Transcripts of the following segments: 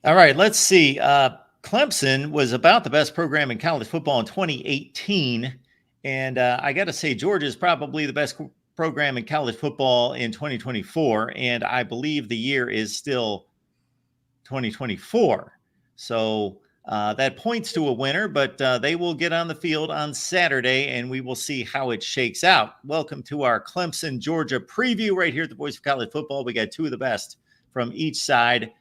All right, let's see. Clemson was about the best program in college football in 2018. And I got to say, Georgia is probably the best program in college football in 2024. And I believe the year is still 2024. So that points to a winner, but they will get on the field on Saturday and we will see how it shakes out. Welcome to our Clemson, Georgia preview right here at the Voice of College Football. We got two of the best from each side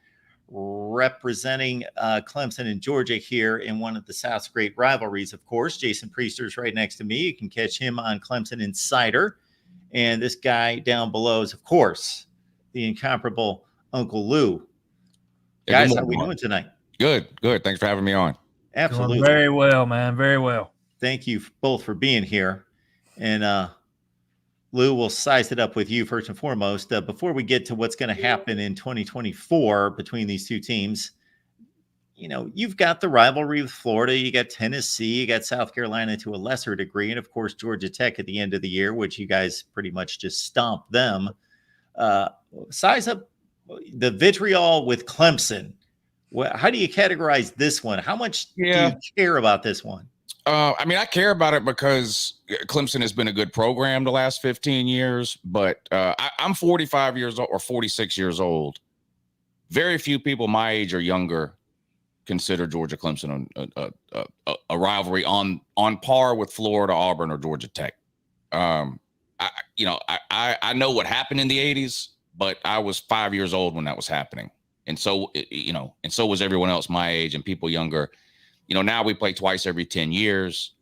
representing Clemson and Georgia here in one of the South's great rivalries, of course. Jason Priester's right next to me. You can catch him on Clemson Insider. And this guy down below is, of course, the incomparable Uncle Lou. Guys, how are we doing tonight? Good. Thanks for having me on. Absolutely. Doing very well, man. Very well. Thank you both for being here. And Lou, we'll size it up with you first and foremost. Before we get to what's going to happen in 2024 between these two teams, you know, you've got the rivalry with Florida, you got Tennessee, you got South Carolina to a lesser degree, and of course, Georgia Tech at the end of the year, which you guys pretty much just stomped them. Size up the vitriol with Clemson. How do you categorize this one? How much do you care about this one? I mean, I care about it because Clemson has been a good program the last 15 years, but I'm 45 years old or 46 years old. Very few people my age or younger consider Georgia Clemson a rivalry on par with Florida, Auburn, or Georgia Tech. I know what happened in the 80s, but I was 5 years old when that was happening. And so, and so was everyone else my age and people younger. Now we play twice every 10 years.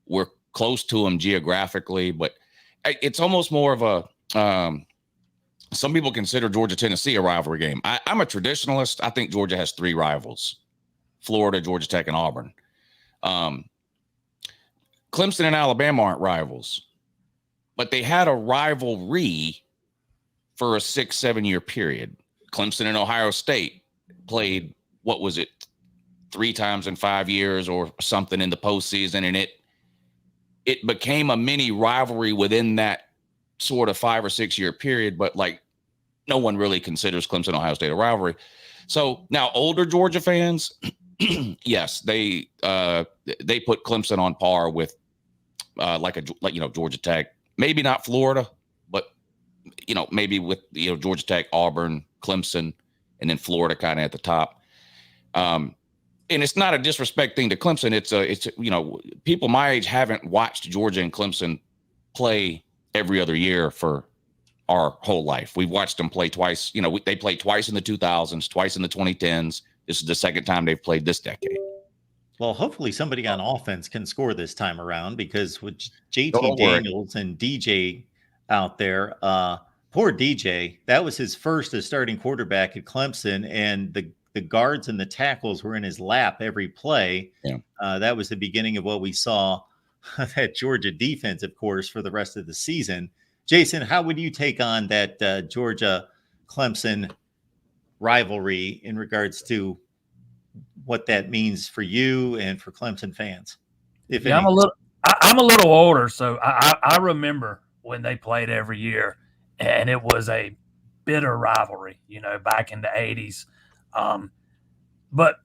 We're close to them geographically, but it's almost more of a, some people consider Georgia Tennessee a rivalry game. I'm a traditionalist. I think Georgia has three rivals: Florida, Georgia Tech, and Auburn. Clemson and Alabama aren't rivals, but they had a rivalry for a 6-7 year period. Clemson and Ohio State played, what was it, 3 times in 5 years or something in the postseason, and it became a mini rivalry within that sort of 5 or 6 year period. But like, no one really considers Clemson Ohio State a rivalry. So now older Georgia fans, yes, they put Clemson on par with Georgia Tech, maybe not Florida, but maybe with Georgia Tech, Auburn, Clemson, and then Florida kind of at the top. And it's not a disrespect thing to Clemson. It's people my age haven't watched Georgia and Clemson play every other year for our whole life. We've watched them play twice. They played twice in the 2000s, twice in the 2010s. This is the second time they've played this decade. Well, hopefully somebody on offense can score this time around, because with JT Daniels and DJ out there, poor DJ, that was his first as starting quarterback at Clemson, and the guards and the tackles were in his lap every play. Yeah. That was the beginning of what we saw that Georgia defense, of course, for the rest of the season. Jason, how would you take on that Georgia Clemson rivalry in regards to what that means for you and for Clemson fans? I'm a little older, so I remember when they played every year, and it was a bitter rivalry, back in the 80s. But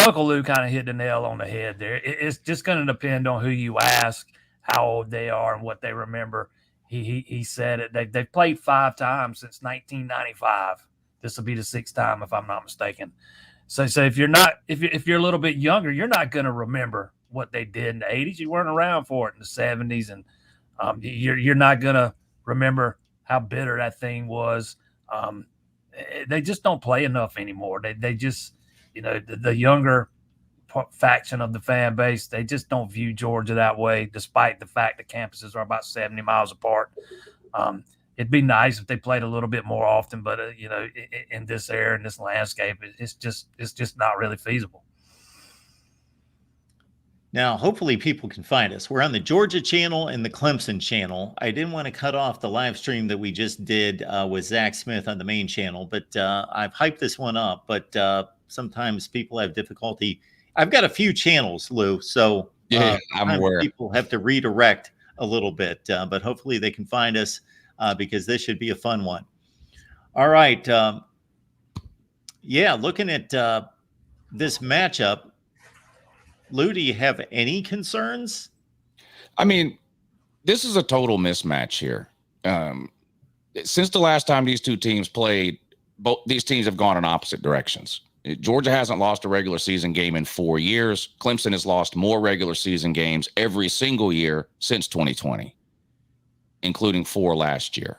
Uncle Lou kind of hit the nail on the head there. It's just going to depend on who you ask, how old they are, and what they remember. He said it. They've played 5 times since 1995. This will be the 6th time, if I'm not mistaken. So if you're a little bit younger, you're not going to remember what they did in the 80s. You weren't around for it in the 70s, and you're not going to remember how bitter that thing was. They just don't play enough anymore. They just, the younger faction of the fan base, they just don't view Georgia that way, despite the fact that campuses are about 70 miles apart. It'd be nice if they played a little bit more often, but in this era, in this landscape, it's just not really feasible. Now, hopefully people can find us. We're on the Georgia channel and the Clemson channel. I didn't want to cut off the live stream that we just did with Zach Smith on the main channel, but I've hyped this one up. But sometimes people have difficulty. I've got a few channels, Lou, so I'm aware. People have to redirect a little bit, but hopefully they can find us because this should be a fun one. All right. Yeah, looking at this matchup, Lou, do you have any concerns? I mean, this is a total mismatch here. Since the last time these two teams played, both these teams have gone in opposite directions. Georgia hasn't lost a regular season game in 4 years. Clemson has lost more regular season games every single year since 2020, including 4 last year.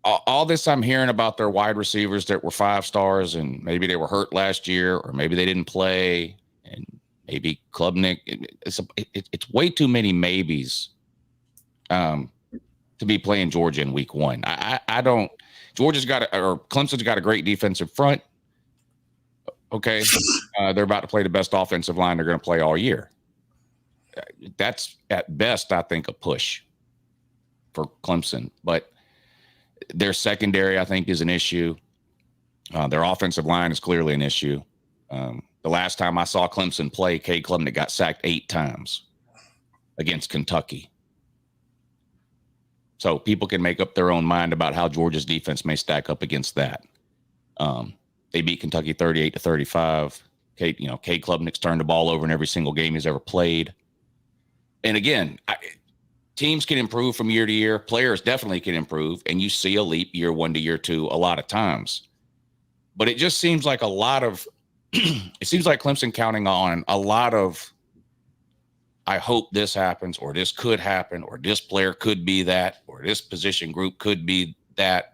All this I'm hearing about their wide receivers that were 5 stars and maybe they were hurt last year or maybe they didn't play and maybe Klubnik. It's way too many maybes to be playing Georgia in week 1. I don't. Georgia's got or Clemson's got a great defensive front. Okay, they're about to play the best offensive line they're going to play all year. That's at best, I think, a push for Clemson, but their secondary, I think, is an issue. Their offensive line is clearly an issue. The last time I saw Clemson play, Cade Klubnik got sacked 8 times against Kentucky. So people can make up their own mind about how Georgia's defense may stack up against that. They beat Kentucky 38-35. Cade Klubnik's turned the ball over in every single game he's ever played. And again, teams can improve from year to year. Players definitely can improve, and you see a leap year 1 to year 2 a lot of times. But it just seems like it seems like Clemson counting on a lot of, I hope this happens, or this could happen, or this player could be that, or this position group could be that.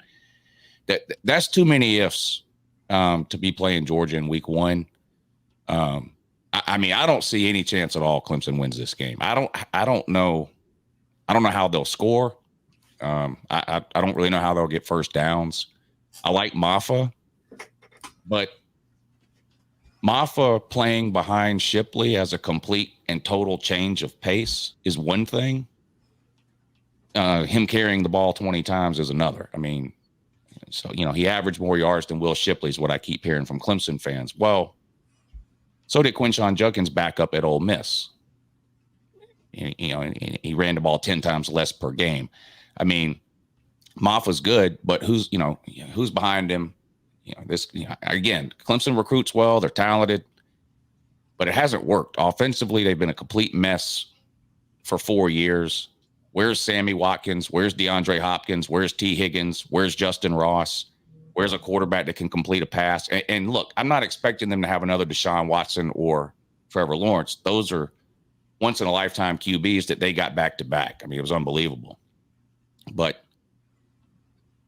That's too many ifs to be playing Georgia in week 1. I mean, I don't see any chance at all Clemson wins this game. I don't know how they'll score. I don't really know how they'll get first downs. I like Maffa, but Maffa playing behind Shipley as a complete and total change of pace is one thing. Him carrying the ball 20 times is another. I mean, so, he averaged more yards than Will Shipley is what I keep hearing from Clemson fans. Well, so did Quinshon Judkins back up at Ole Miss. He ran the ball 10 times less per game. I mean, Maffa's good, but who's behind him? Again, Clemson recruits well. They're talented, but it hasn't worked. Offensively, they've been a complete mess for 4 years. Where's Sammy Watkins? Where's DeAndre Hopkins? Where's T. Higgins? Where's Justin Ross? Where's a quarterback that can complete a pass? And look, I'm not expecting them to have another Deshaun Watson or Trevor Lawrence. Those are once-in-a-lifetime QBs that they got back-to-back. I mean, it was unbelievable. But,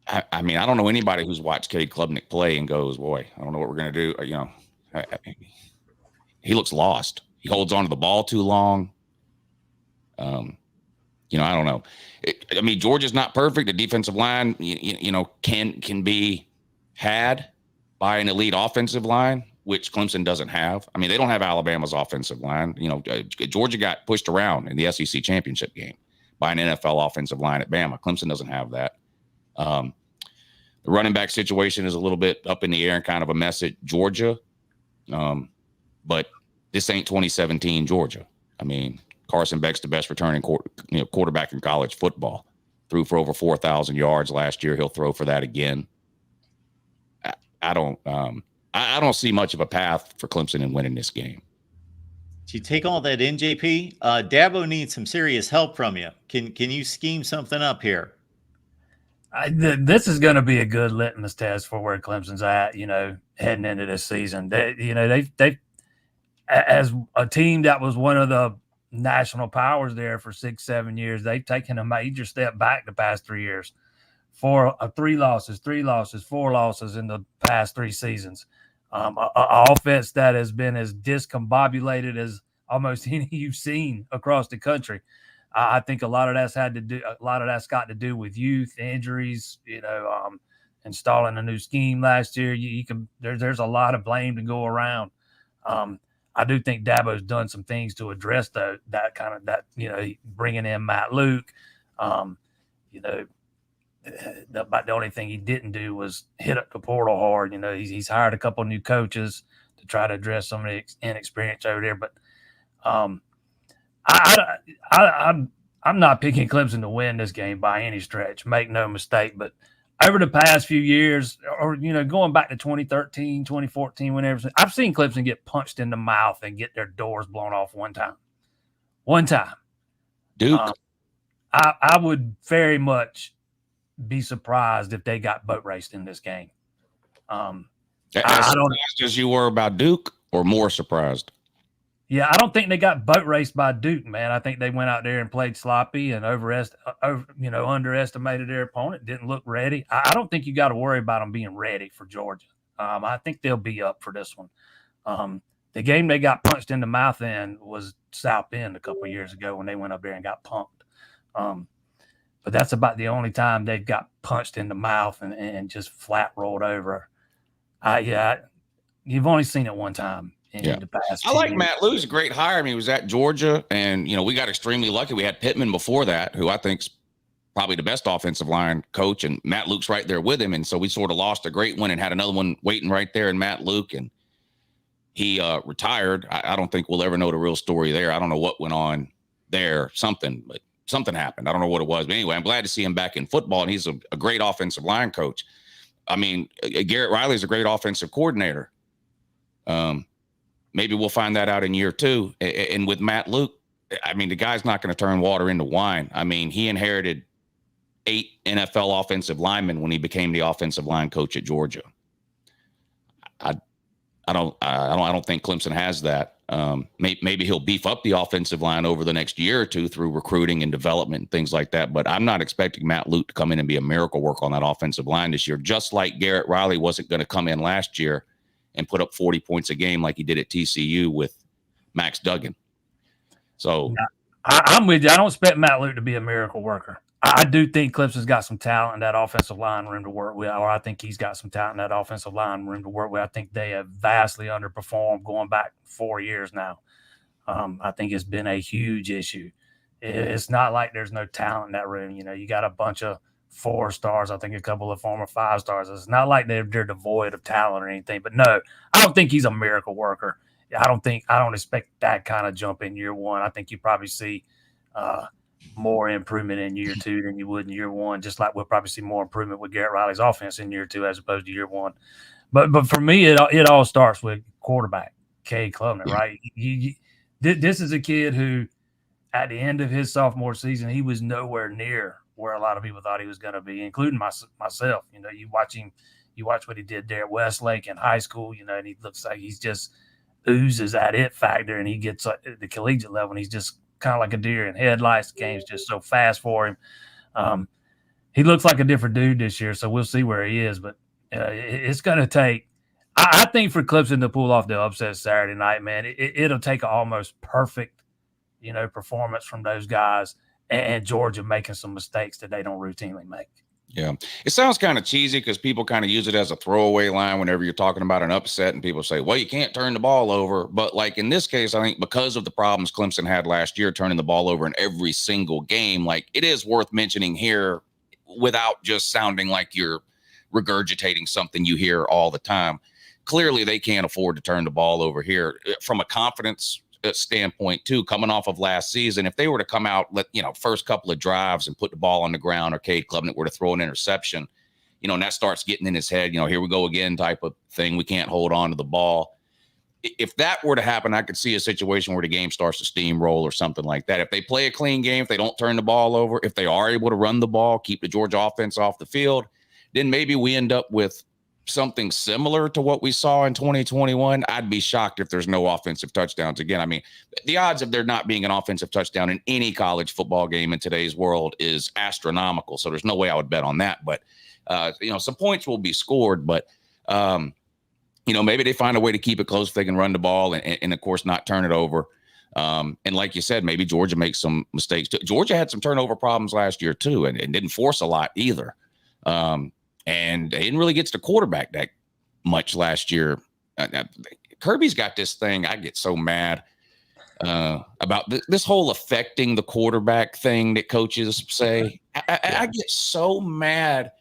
I mean, I don't know anybody who's watched Cade Klubnik play and goes, boy, I don't know what we're going to do. He looks lost. He holds on to the ball too long. I don't know. I mean, Georgia's not perfect. The defensive line, can be had by an elite offensive line, which Clemson doesn't have. I mean, they don't have Alabama's offensive line. Georgia got pushed around in the SEC championship game by an NFL offensive line at Bama. Clemson doesn't have that. The running back situation is a little bit up in the air and kind of a mess at Georgia. But this ain't 2017 Georgia. I mean, Carson Beck's the best returning quarterback in college football. Threw for over 4,000 yards last year. He'll throw for that again. I don't see much of a path for Clemson in winning this game. Do you take all that in, JP? Dabo needs some serious help from you. Can you scheme something up here? This is going to be a good litmus test for where Clemson's at, heading into this season. They as a team that was one of the national powers there for 6-7 years, they've taken a major step back the past 3 years. 3 losses, 4 losses in the past 3 seasons. An offense that has been as discombobulated as almost any you've seen across the country. I think a lot of that's got to do with youth, injuries, installing a new scheme last year. There's a lot of blame to go around. I do think Dabo's done some things to address that bringing in Matt Luke. The only thing he didn't do was hit up the portal hard. He's hired a couple of new coaches to try to address some of the inexperience over there. But I'm not picking Clemson to win this game by any stretch. Make no mistake. But over the past few years, or going back to 2013, 2014, whenever, I've seen Clemson get punched in the mouth and get their doors blown off one time. Duke. I would very much be surprised if they got boat raced in this game. As surprised as you were about Duke, or more surprised? Yeah, I don't think they got boat raced by Duke, man. I think they went out there and played sloppy and underestimated their opponent. Didn't look ready. I don't think you got to worry about them being ready for Georgia. I think they'll be up for this one. The game they got punched in the mouth in was South Bend a couple of years ago when they went up there and got punked. But that's about the only time they've got punched in the mouth and just flat rolled over. You've only seen it one time in the past. I like Matt Luke. He's a great hire. I mean, he was at Georgia, and we got extremely lucky. We had Pittman before that, who I think's probably the best offensive line coach, and Matt Luke's right there with him. And so we sort of lost a great one and had another one waiting right there in Matt Luke, and he retired. I don't think we'll ever know the real story there. I don't know what went on there. Something happened. I don't know what it was. But anyway, I'm glad to see him back in football, and he's a great offensive line coach. I mean, Garrett Riley's a great offensive coordinator. Maybe we'll find that out in year 2. And with Matt Luke, I mean, the guy's not going to turn water into wine. I mean, he inherited 8 NFL offensive linemen when he became the offensive line coach at Georgia. I don't think Clemson has that. Maybe he'll beef up the offensive line over the next year or 2 through recruiting and development and things like that. But I'm not expecting Matt Luke to come in and be a miracle worker on that offensive line this year, just like Garrett Riley wasn't going to come in last year and put up 40 points a game like he did at TCU with Max Duggan. So I'm with you. I don't expect Matt Luke to be a miracle worker. I do think Clemson's got some talent in that offensive line room to work with, or I think he's got some talent in that offensive line room to work with. I think they have vastly underperformed going back 4 years now. I think it's been a huge issue. It's not like there's no talent in that room. You got a bunch of 4 stars, I think a couple of former 5 stars. It's not like they're devoid of talent or anything. But no, I don't think he's a miracle worker. I don't expect that kind of jump in year 1. I think you probably see more improvement in year 2 than you would in year 1, just like we'll probably see more improvement with Garrett Riley's offense in year 2 as opposed to year 1. But for me, it all starts with quarterback, Cade Klubnik, right? This is a kid who, at the end of his sophomore season, he was nowhere near where a lot of people thought he was going to be, including myself. You watch what he did there at Westlake in high school, and he looks like he's just oozes that it factor, and he gets at the collegiate level, and he's just kind of like a deer in headlights. The game's just so fast for him. He looks like a different dude this year, so we'll see where he is. But it's going to take – I think for Clemson to pull off the upset Saturday night, man, it'll take an almost perfect, performance from those guys and Georgia making some mistakes that they don't routinely make. Yeah. It sounds kind of cheesy because people kind of use it as a throwaway line whenever you're talking about an upset, and people say, well, you can't turn the ball over. But like in this case, I think because of the problems Clemson had last year, turning the ball over in every single game, like it is worth mentioning here without just sounding like you're regurgitating something you hear all the time. Clearly, they can't afford to turn the ball over here from a confidence standpoint too, coming off of last season. If they were to come out, first couple of drives and put the ball on the ground, or Cade Klubnik were to throw an interception, and that starts getting in his head, here we go again type of thing. We can't hold on to the ball. If that were to happen, I could see a situation where the game starts to steamroll or something like that. If they play a clean game, if they don't turn the ball over, if they are able to run the ball, keep the Georgia offense off the field, then maybe we end up with something similar to what we saw in 2021. I'd be shocked if there's no offensive touchdowns again. I mean, the odds of there not being an offensive touchdown in any college football game in today's world is astronomical. So there's no way I would bet on that. But, some points will be scored. But, maybe they find a way to keep it close if they can run the ball and of course, not turn it over. And like you said, maybe Georgia makes some mistakes. Georgia had some turnover problems last year, too, and didn't force a lot either. And they didn't really get to the quarterback that much last year. Kirby's got this thing. I get so mad about this whole affecting the quarterback thing that coaches say. I get so mad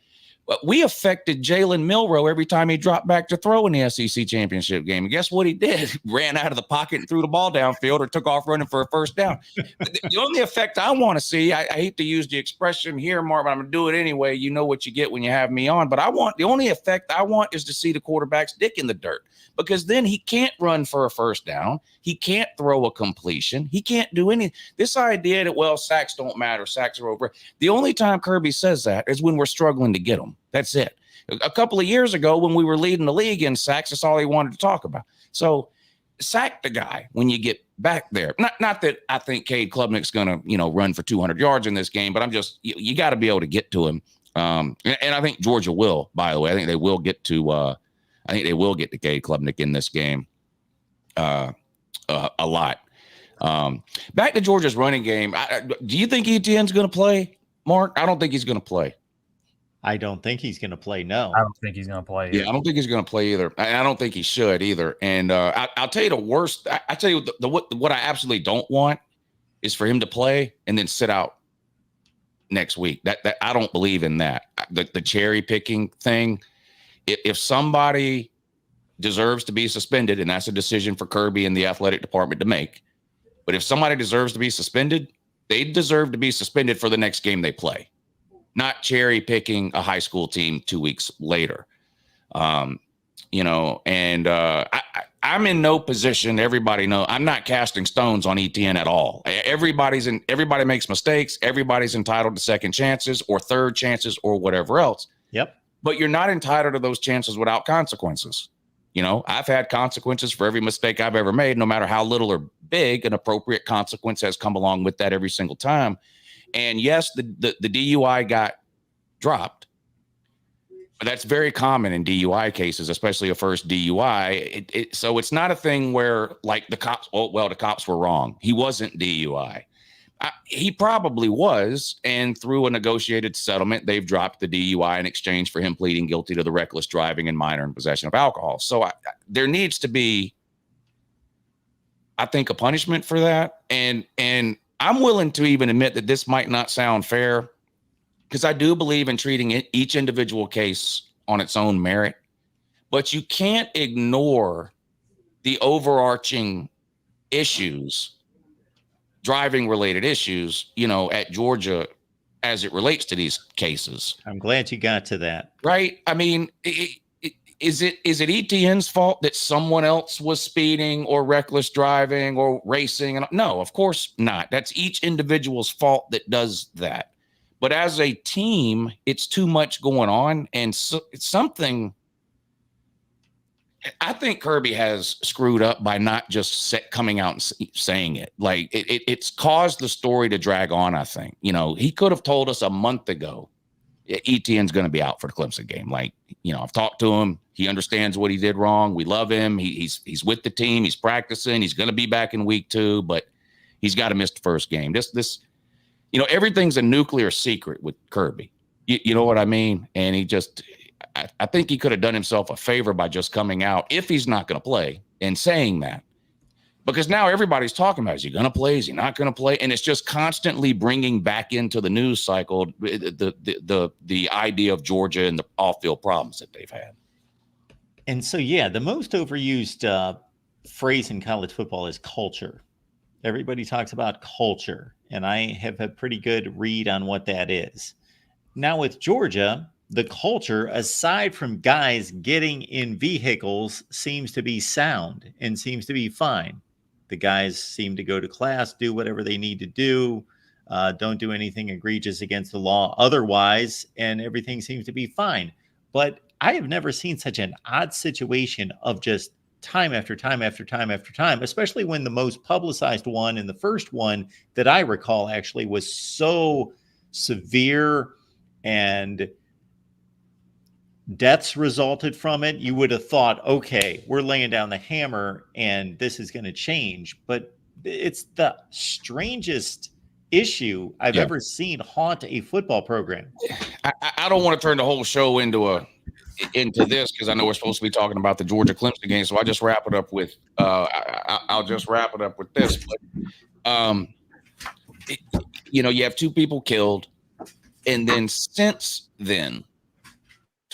We affected Jalen Milroe every time he dropped back to throw in the SEC championship game. And guess what he did? Ran out of the pocket and threw the ball downfield or took off running for a first down. The only effect I want to see, I hate to use the expression here, Mark, but I'm going to do it anyway. You know what you get when you have me on. But the only effect I want is to see the quarterback's dick in the dirt, because then he can't run for a first down. He can't throw a completion. He can't do any. This idea that, well, sacks don't matter, sacks are over. The only time Kirby says that is when we're struggling to get them. That's it. A couple of years ago when we were leading the league in sacks, that's all he wanted to talk about. So sack the guy when you get back there. Not that I think Cade Klubnik's going to, run for 200 yards in this game, but I'm just, you got to be able to get to him. And I think Georgia will, by the way. I think they will get to Cade Klubnik in this game a lot. Back to Georgia's running game. Do you think Etienne's going to play, Mark? I don't think he's going to play. I don't think he's going to play. No, I don't think he's going to play. Yeah, I don't think he's going to play either. I don't think he should either. And I'll tell you the worst. I tell you what I absolutely don't want is for him to play and then sit out next week. That I don't believe in that. The cherry picking thing. If somebody deserves to be suspended, and that's a decision for Kirby and the athletic department to make. But if somebody deserves to be suspended, they deserve to be suspended for the next game they play. Not cherry picking a high school team 2 weeks later. I'm in no position. Everybody knows I'm not casting stones on Etienne at all. Everybody makes mistakes. Everybody's entitled to second chances or third chances or whatever else. Yep. But you're not entitled to those chances without consequences. I've had consequences for every mistake I've ever made, no matter how little or big. An appropriate consequence has come along with that every single time. And yes, the DUI got dropped, but that's very common in DUI cases, especially a first DUI. So it's not a thing where like the cops, the cops were wrong. He wasn't DUI. He probably was. And through a negotiated settlement, they've dropped the DUI in exchange for him pleading guilty to the reckless driving and minor in possession of alcohol. So there needs to be, I think, a punishment for that. And I'm willing to even admit that this might not sound fair, because I do believe in treating each individual case on its own merit, but you can't ignore the overarching issues, driving related issues, at Georgia as it relates to these cases. I'm glad you got to that. Right. I mean, is it Etienne's fault that someone else was speeding or reckless driving or racing? No, of course not. That's each individual's fault that does that. But as a team, it's too much going on. And so it's something I think Kirby has screwed up by not just coming out and saying it. Like it's caused the story to drag on, I think. He could have told us a month ago, Etienne's going to be out for the Clemson game. Like, I've talked to him. He understands what he did wrong. We love him. He's with the team. He's practicing. He's going to be back in week 2, but he's got to miss the first game. This, everything's a nuclear secret with Kirby. You know what I mean? And he just, I think he could have done himself a favor by just coming out, if he's not going to play, and saying that. Because now everybody's talking about, is he going to play? Is he not going to play? And it's just constantly bringing back into the news cycle the idea of Georgia and the off-field problems that they've had. And so, the most overused phrase in college football is culture. Everybody talks about culture, and I have a pretty good read on what that is. Now with Georgia, the culture, aside from guys getting in vehicles, seems to be sound and seems to be fine. The guys seem to go to class, do whatever they need to do, don't do anything egregious against the law otherwise, and everything seems to be fine. But I have never seen such an odd situation of just time after time after time after time, especially when the most publicized one and the first one that I recall actually was so severe and deaths resulted from it. You would have thought, okay, we're laying down the hammer and this is going to change. But it's the strangest issue I've ever seen haunt a football program. I don't want to turn the whole show into this, because I know we're supposed to be talking about the Georgia Clemson game. So I'll just wrap it up with this. But, you have 2 people killed. And then since then,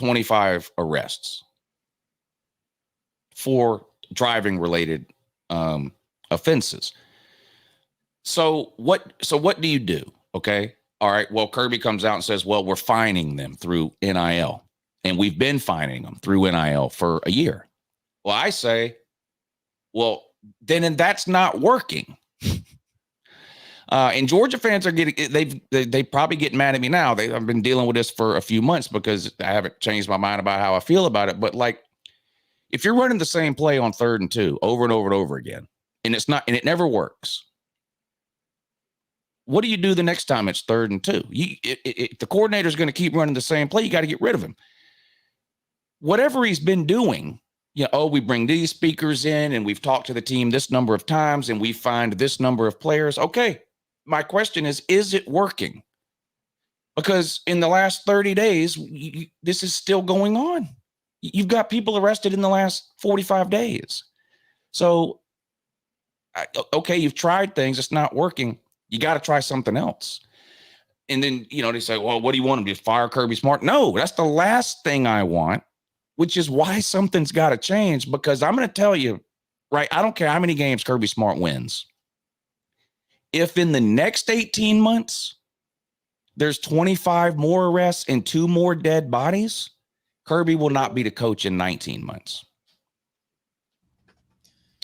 25 arrests for driving related offenses. So what do you do? Okay. All right. Well, Kirby comes out and says, well, we're fining them through NIL, and we've been fining them through NIL for a year. Well, I say, well, then that's not working. And Georgia fans are they probably get mad at me now. I've been dealing with this for a few months because I haven't changed my mind about how I feel about it. But like, if you're running the same play on 3rd and 2 over and over and over again, and it never works, what do you do the next time it's 3rd and 2? If the coordinator is going to keep running the same play, you got to get rid of him. Whatever he's been doing, we bring these speakers in and we've talked to the team this number of times and we find this number of players. Okay. My question is it working? Because in the last 30 days, this is still going on. You've got people arrested in the last 45 days. So, okay, you've tried things. It's not working. You got to try something else. And then, they say, well, what do you want them to fire Kirby Smart? No, that's the last thing I want, which is why something's got to change. Because I'm going to tell you, right, I don't care how many games Kirby Smart wins. If in the next 18 months, there's 25 more arrests and 2 more dead bodies, Kirby will not be the coach in 19 months.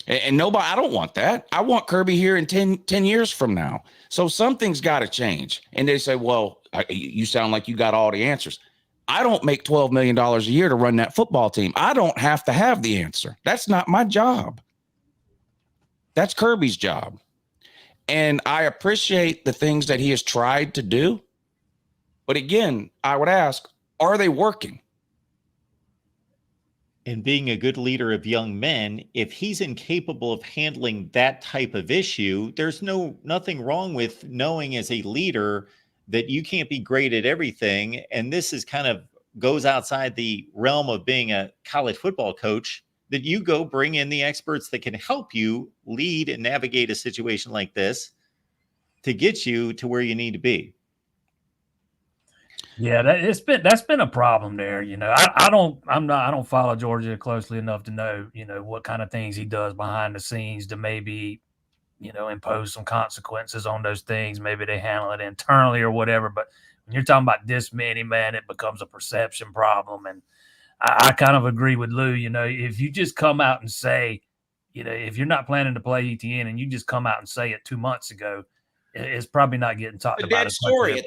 And nobody, I don't want that. I want Kirby here in 10 years from now. So something's got to change. And they say, well, you sound like you got all the answers. I don't make $12 million a year to run that football team. I don't have to have the answer. That's not my job. That's Kirby's job. And I appreciate the things that he has tried to do. But again, I would ask, are they working? And being a good leader of young men, if he's incapable of handling that type of issue, there's nothing wrong with knowing as a leader that you can't be great at everything. And this is kind of goes outside the realm of being a college football coach, that you go bring in the experts that can help you lead and navigate a situation like this to get you to where you need to be. Yeah, that's been a problem there. I don't follow Georgia closely enough to know, what kind of things he does behind the scenes to maybe, impose some consequences on those things. Maybe they handle it internally or whatever. But when you're talking about this many, man, it becomes a perception problem. And I kind of agree with Lou. If you just come out and say, if you're not planning to play ETN and you just come out and say it 2 months ago, it's probably not getting talked about. Dead story.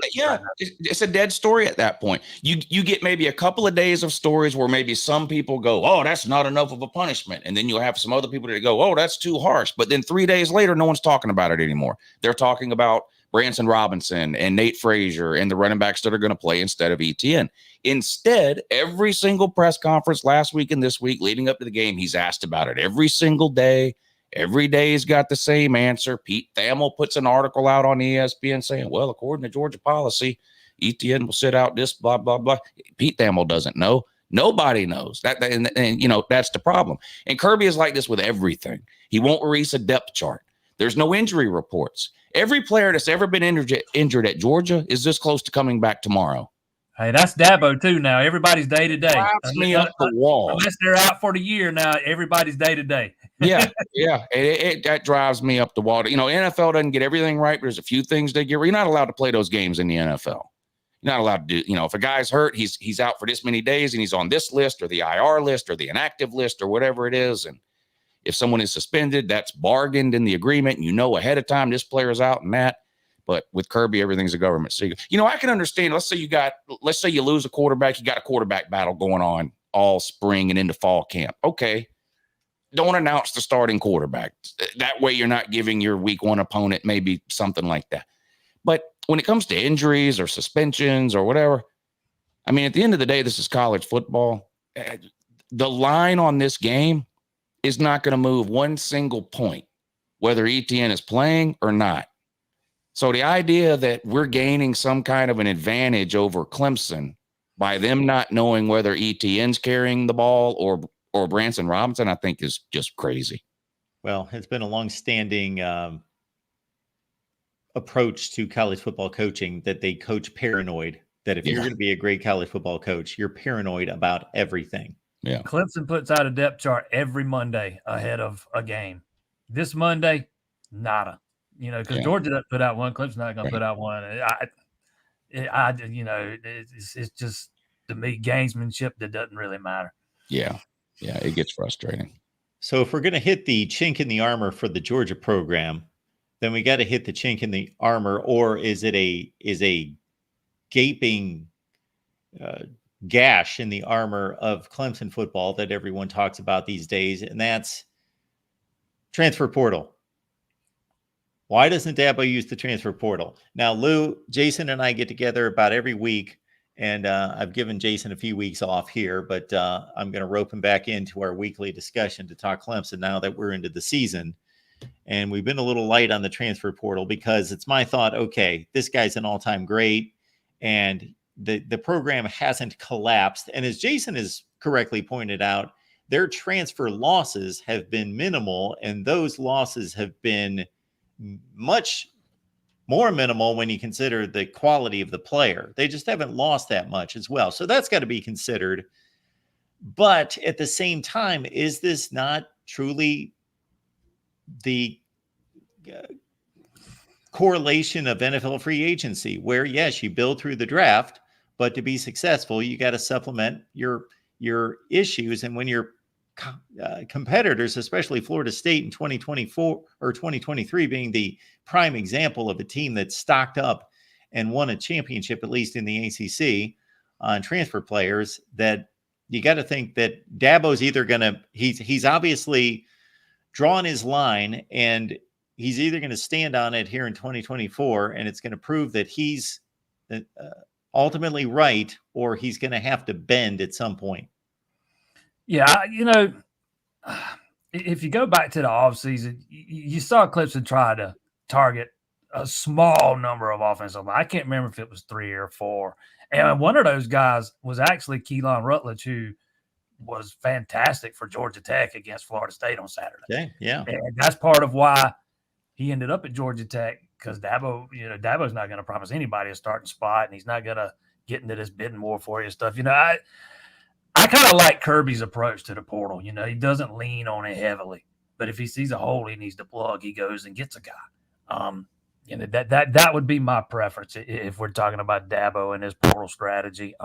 It's a dead story at that point. You get maybe a couple of days of stories where maybe some people go, oh, that's not enough of a punishment. And then you'll have some other people that go, oh, that's too harsh. But then 3 days later, no one's talking about it anymore. They're talking about Branson Robinson and Nate Frazier and the running backs that are going to play instead of ETN. Instead, every single press conference last week and this week leading up to the game, he's asked about it every single day. Every day he's got the same answer. Pete Thamel puts an article out on ESPN saying, well, according to Georgia policy, ETN will sit out this, blah, blah, blah. Pete Thamel doesn't know. Nobody knows that. And that's the problem. And Kirby is like this with everything. He won't release a depth chart. There's no injury reports. Every player that's ever been injured at Georgia is this close to coming back tomorrow. Hey, that's Dabo too now. Everybody's day to day. Drives me up the wall. Unless they're out for the year now, everybody's day to day. Yeah. That drives me up the wall. NFL doesn't get everything right, but there's a few things they get. You're not allowed to play those games in the NFL. You're not allowed to do. If a guy's hurt, he's out for this many days, and he's on this list or the IR list or the inactive list or whatever it is. And if someone is suspended, that's bargained in the agreement. Ahead of time this player is out and that. But with Kirby, everything's a government secret. I can understand. Let's say you lose a quarterback. You got a quarterback battle going on all spring and into fall camp. Okay. Don't announce the starting quarterback. That way you're not giving your week 1 opponent maybe something like that. But when it comes to injuries or suspensions or whatever, at the end of the day, this is college football. The line on this game is not going to move one single point, whether ETN is playing or not. So the idea that we're gaining some kind of an advantage over Clemson by them not knowing whether ETN's carrying the ball or Branson Robinson, I think is just crazy. Well, it's been a long-standing approach to college football coaching that they coach paranoid, that if you're going to be a great college football coach, you're paranoid about everything. Yeah. Clemson puts out a depth chart every Monday ahead of a game. This Monday, nada. Because Georgia doesn't put out one, Clemson's not going to put out one. It's just, to me, gamesmanship that doesn't really matter. Yeah, it gets frustrating. So if we're going to hit the chink in the armor for the Georgia program, then we got to hit the chink in the armor, or is a gaping gash in the armor of Clemson football that everyone talks about these days, and that's transfer portal. Why doesn't Dabo use the transfer portal? Now, Lou, Jason, and I get together about every week, and I've given Jason a few weeks off here, but I'm going to rope him back into our weekly discussion to talk Clemson now that we're into the season. And we've been a little light on the transfer portal because it's my thought, okay, this guy's an all-time great, and the program hasn't collapsed. And as Jason has correctly pointed out, their transfer losses have been minimal, and those losses have been much more minimal when you consider the quality of the player. They just haven't lost that much as well. So that's got to be considered. But at the same time, is this not truly the correlation of NFL free agency, where, yes, you build through the draft, but to be successful, you got to supplement your issues. And when your competitors, especially Florida State in 2024 or 2023 being the prime example of a team that stocked up and won a championship, at least in the ACC, on transfer players, that you got to think that Dabo's either going to, he's obviously drawn his line, and he's either going to stand on it here in 2024, and it's going to prove that he's ultimately right, or he's going to have to bend at some point. Yeah, if you go back to the offseason, you saw Clemson try to target a small number of offensive line. I can't remember if it was 3 or 4. And one of those guys was actually Keelan Rutledge, who was fantastic for Georgia Tech against Florida State on Saturday. Okay, yeah. And that's part of why he ended up at Georgia Tech, because Dabo's not going to promise anybody a starting spot, and he's not going to get into this bidding war for you and stuff. I kind of like Kirby's approach to the portal. He doesn't lean on it heavily, but if he sees a hole he needs to plug, he goes and gets a guy. That would be my preference if we're talking about Dabo and his portal strategy.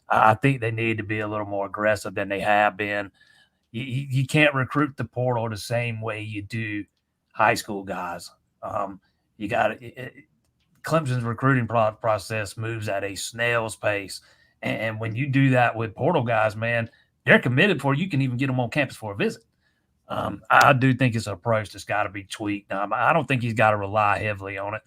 I think they need to be a little more aggressive than they have been. You can't recruit the portal the same way you do high school guys. You got Clemson's recruiting process moves at a snail's pace. And when you do that with portal guys, man, they're committed for you can even get them on campus for a visit. I do think it's an approach that's got to be tweaked. I don't think he's got to rely heavily on it.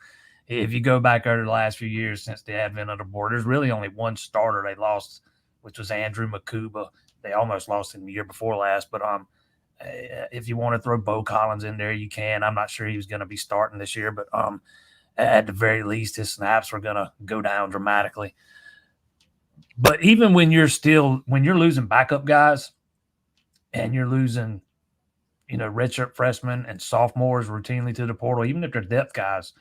If you go back over the last few years since the advent of the board, there's really only one starter they lost, which was Andrew Makuba. They almost lost him the year before last. But if you want to throw Bo Collins in there, you can. I'm not sure he was going to be starting this year, but at the very least, his snaps were going to go down dramatically. But even when you're losing backup guys and you're losing, redshirt freshmen and sophomores routinely to the portal, even if they're depth guys,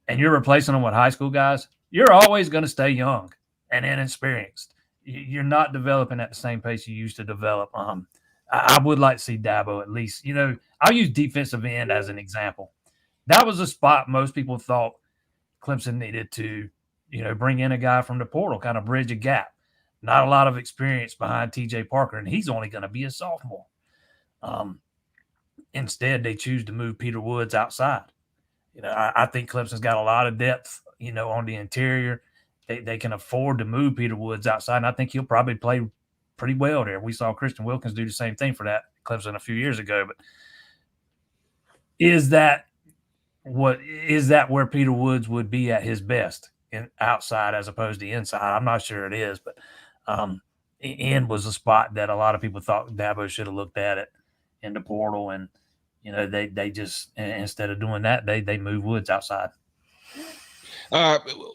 and you're replacing them with high school guys, you're always going to stay young and inexperienced. You're not developing at the same pace you used to develop. I would like to see Dabo at least, I'll use defensive end as an example. That was a spot most people thought Clemson needed to bring in a guy from the portal, kind of bridge a gap. Not a lot of experience behind TJ Parker, and he's only going to be a sophomore. Instead, they choose to move Peter Woods outside. I think Clemson's got a lot of depth, on the interior. They can afford to move Peter Woods outside, and I think he'll probably play pretty well there. We saw Christian Wilkins do the same thing for that Clemson a few years ago. But is that where Peter Woods would be at his best? Outside as opposed to inside? I'm not sure it is, but end was a spot that a lot of people thought Dabo should have looked at it in the portal, and they just, instead of doing that, they move Woods outside.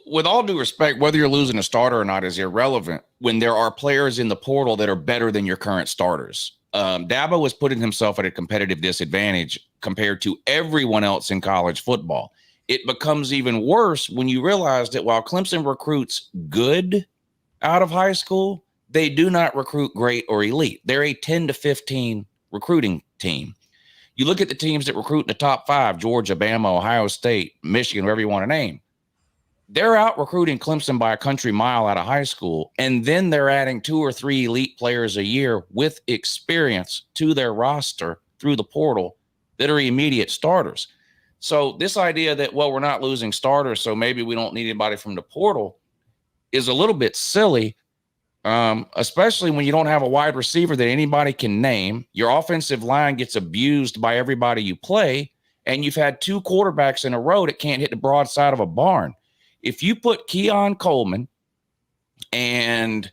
With all due respect, whether you're losing a starter or not is irrelevant when there are players in the portal that are better than your current starters. Dabo is putting himself at a competitive disadvantage compared to everyone else in college football. it becomes even worse when you realize that while Clemson recruits good out of high school, they do not recruit great or elite. They're a 10 to 15 recruiting team. You look at the teams that recruit in the top 5, Georgia, Bama, Ohio State, Michigan, whatever you want to name. They're out recruiting Clemson by a country mile out of high school, and then they're adding 2 or 3 elite players a year with experience to their roster through the portal that are immediate starters. So this idea that, well, we're not losing starters, so maybe we don't need anybody from the portal is a little bit silly, especially when you don't have a wide receiver that anybody can name. Your offensive line gets abused by everybody you play, and you've had 2 quarterbacks in a row that can't hit the broadside of a barn. If you put Keon Coleman and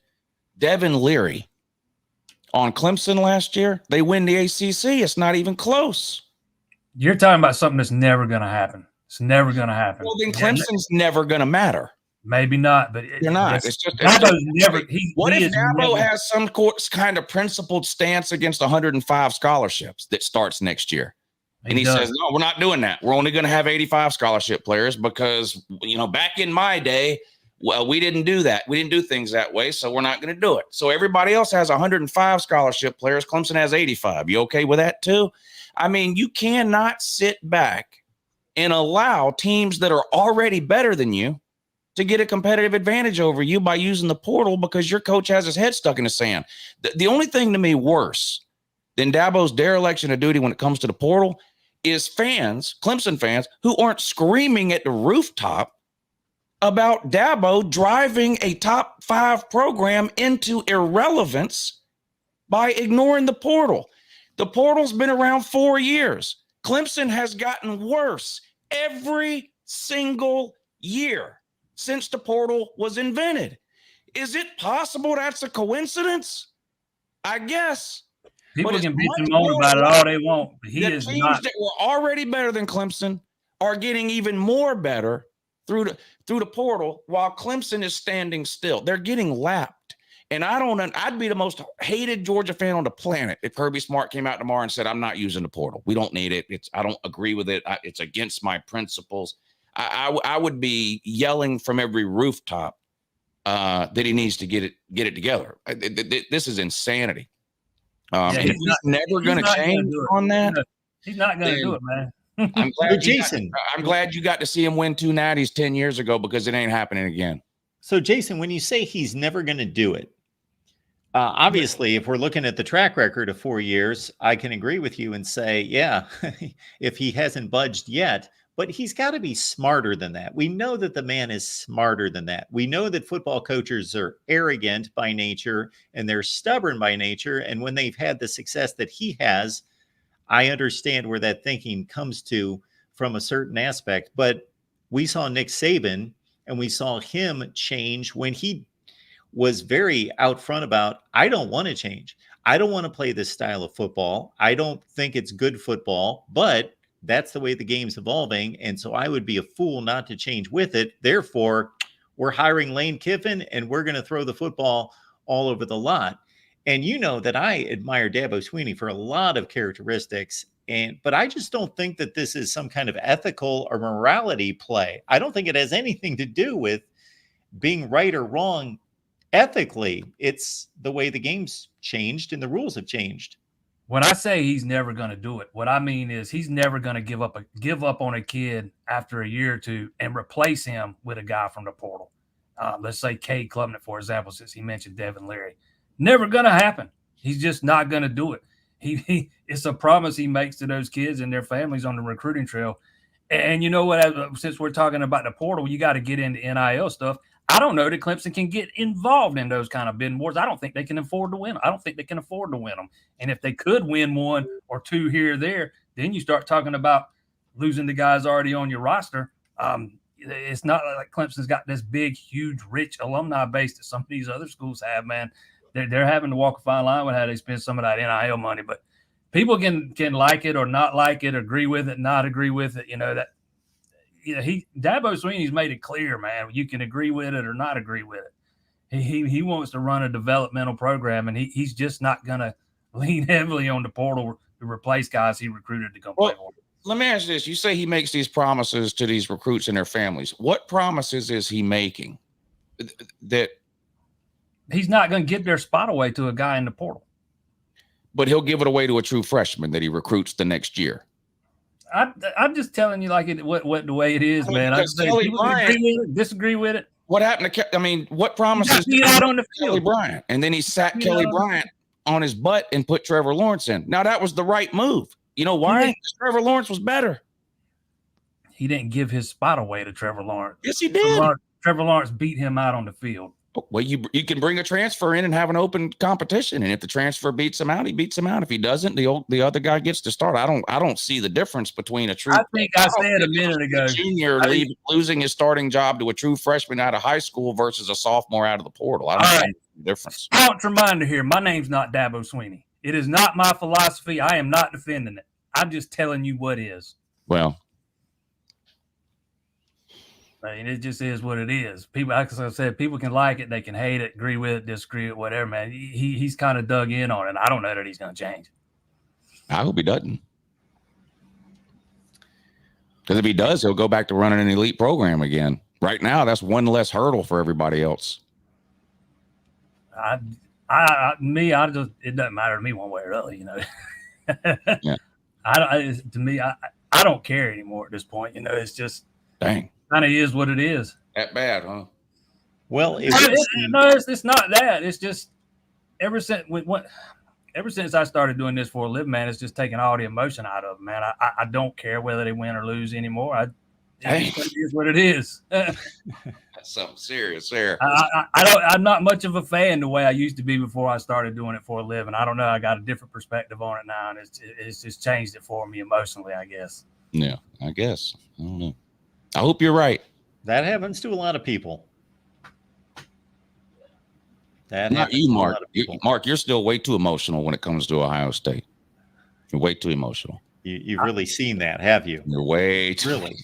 Devin Leary on Clemson last year, they win the ACC. It's not even close. You're talking about something that's never going to happen. It's never going to happen. Well, then Clemson's never going to matter. Maybe not, but they're not. It's just never. What if Dabo has some kind of principled stance against 105 scholarships that starts next year? And he says, no, we're not doing that. We're only going to have 85 scholarship players because, back in my day, well, we didn't do that. We didn't do things that way, so we're not going to do it. So everybody else has 105 scholarship players. Clemson has 85. You okay with that too? I mean, you cannot sit back and allow teams that are already better than you to get a competitive advantage over you by using the portal because your coach has his head stuck in the sand. The only thing to me worse than Dabo's dereliction of duty when it comes to the portal is fans, Clemson fans, who aren't screaming at the rooftop about Dabo driving a top 5 program into irrelevance by ignoring the portal. The portal's been around 4 years. Clemson has gotten worse every single year since the portal was invented. Is it possible that's a coincidence? I guess. People can bitch and moan about it all they want. But he is teams not. That were already better than Clemson are getting even more better through the portal while Clemson is standing still. They're getting lapped. And I'd be the most hated Georgia fan on the planet if Kirby Smart came out tomorrow and said, I'm not using the portal. We don't need it. I don't agree with it. It's against my principles. I would be yelling from every rooftop that he needs to get it together. This is insanity. He's never going to change on that. He's not going to do it, man. I'm glad you got to see him win 2 natties 10 years ago because it ain't happening again. So, Jason, when you say he's never going to do it, obviously, if we're looking at the track record of 4 years, I can agree with you and say, yeah, if he hasn't budged yet, but he's got to be smarter than that. We know that the man is smarter than that. We know that football coaches are arrogant by nature and they're stubborn by nature. And when they've had the success that he has, I understand where that thinking comes to from a certain aspect. But we saw Nick Saban and we saw him change when he was very out front about, I don't want to change. I don't want to play this style of football. I don't think it's good football, but that's the way the game's evolving. And so I would be a fool not to change with it. Therefore, we're hiring Lane Kiffin and we're going to throw the football all over the lot. And you know that I admire Dabo Swinney for a lot of characteristics. But I just don't think that this is some kind of ethical or morality play. I don't think it has anything to do with being right or wrong ethically. It's the way the game's changed and the rules have changed. When I say he's never going to do it, what I mean is he's never going to give up on a kid after a year or two and replace him with a guy from the portal. Let's say Cade Klubnik, for example, since he mentioned Devin Leary. Never going to happen. He's just not going to do it. It's a promise he makes to those kids and their families on the recruiting trail. And you know what? Since we're talking about the portal, you got to get into NIL stuff. I don't know that Clemson can get involved in those kind of bidding wars. I don't think they can afford to win them. I don't think they can afford to win them. And if they could win 1 or 2 here or there, then you start talking about losing the guys already on your roster. It's not like Clemson's got this big, huge, rich alumni base that some of these other schools have, man. They're having to walk a fine line with how they spend some of that NIL money. But people can like it or not like it, agree with it, not agree with it. Dabo Swinney's made it clear, man. You can agree with it or not agree with it. He wants to run a developmental program, and he's just not going to lean heavily on the portal to replace guys he recruited to come play for him. Let me ask you this. You say he makes these promises to these recruits and their families. What promises is he making? That he's not going to give their spot away to a guy in the portal. But he'll give it away to a true freshman that he recruits the next year. I'm just telling you, like what the way it is, man. I just say, people agree with it, disagree with it. What happened to? I mean, what promises did out on the field? Kelly Bryant, and then he sat Kelly Bryant on his butt and put Trevor Lawrence in. Now that was the right move. You know why? Because Trevor Lawrence was better. He didn't give his spot away to Trevor Lawrence. Yes, he did. Trevor Lawrence beat him out on the field. Well, you can bring a transfer in and have an open competition, and if the transfer beats him out, he beats him out. If he doesn't, the other guy gets to start. I don't see the difference between a true. I think I said a minute ago, junior losing his starting job to a true freshman out of high school versus a sophomore out of the portal. I don't see the difference. Launch reminder here: my name's not Dabo Swinney. It is not my philosophy. I am not defending it. I'm just telling you what is. Well. I mean, it just is what it is. People, like I said, people can like it, they can hate it, agree with it, disagree with it, whatever, man. He's kind of dug in on it. I don't know that he's going to change. I hope he doesn't. Because if he does, he'll go back to running an elite program again. Right now, that's one less hurdle for everybody else. It doesn't matter to me one way or the other, you know. Yeah. I don't care anymore at this point. You know, it's just dang. Kind of is what it is. That bad, huh? Well, it's not that. It's just ever since I started doing this for a living, man, it's just taking all the emotion out of it, man. I don't care whether they win or lose anymore. It is what it is. That's something serious there. I'm not much of a fan the way I used to be before I started doing it for a living. I don't know. I got a different perspective on it now, and it's just changed it for me emotionally, I guess. Yeah, I guess. I don't know. I hope you're right. That happens to a lot of people. Not you, Mark. Mark, you're still way too emotional when it comes to Ohio State. You're way too emotional. You've really seen that, have you? You're way too really.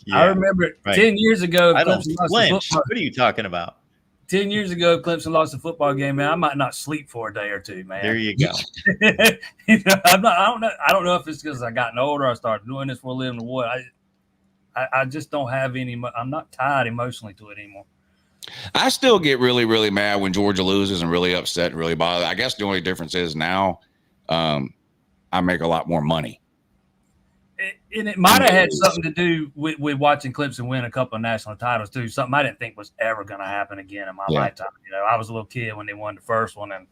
Yeah, I remember it 10 years ago. I don't flinch. What are you talking about? 10 years ago, Clemson lost a football game, man. I might not sleep for a day or two, man. There you go. You know, I don't know if it's because I gotten older, I started doing this for a living, or what. I just don't have any. I'm not tied emotionally to it anymore. I still get really, really mad when Georgia loses and really upset and really bothered. I guess the only difference is now I make a lot more money. And it might have had something to do with watching Clemson win a couple of national titles too. Something I didn't think was ever going to happen again in my lifetime. You know, I was a little kid when they won the first one, and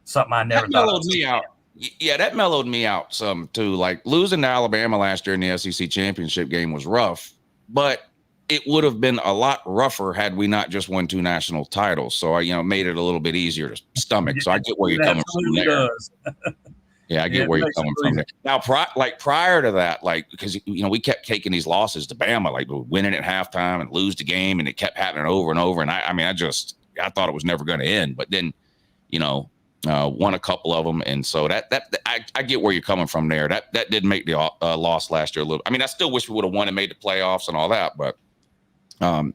something I never thought mellowed me out. Yeah, that mellowed me out some too. Like losing to Alabama last year in the SEC championship game was rough, but it would have been a lot rougher had we not just won 2 national titles. So I, made it a little bit easier to stomach. So I get where you're coming from there. Yeah, I get where you're coming from there. Now, prior to that, because we kept taking these losses to Bama, like we're winning at halftime and lose the game, and it kept happening over and over. And I thought it was never going to end, but then, won a couple of them, and so I get where you're coming from there. That did make the loss last year a little. I mean, I still wish we would have won and made the playoffs and all that, but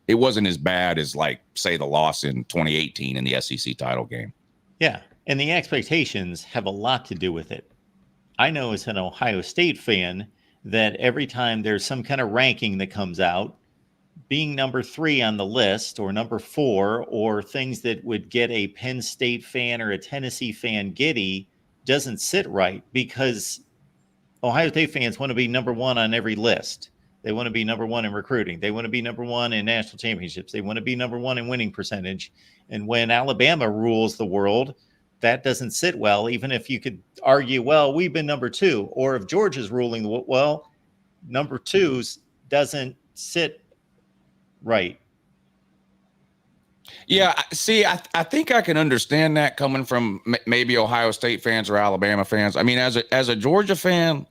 it wasn't as bad as say the loss in 2018 in the SEC title game. Yeah, and the expectations have a lot to do with it. I know as an Ohio State fan that every time there's some kind of ranking that comes out, being number 3 on the list or number 4 or things that would get a Penn State fan or a Tennessee fan giddy doesn't sit right, because Ohio State fans want to be number 1 on every list. They want to be number 1 in recruiting. They want to be number 1 in national championships. They want to be number 1 in winning percentage. And when Alabama rules the world, that doesn't sit well, even if you could argue, well, we've been number 2. Or if Georgia's ruling, well, number 2's doesn't sit right. Yeah, see, I think I can understand that coming from maybe Ohio State fans or Alabama fans. I mean, as a Georgia fan,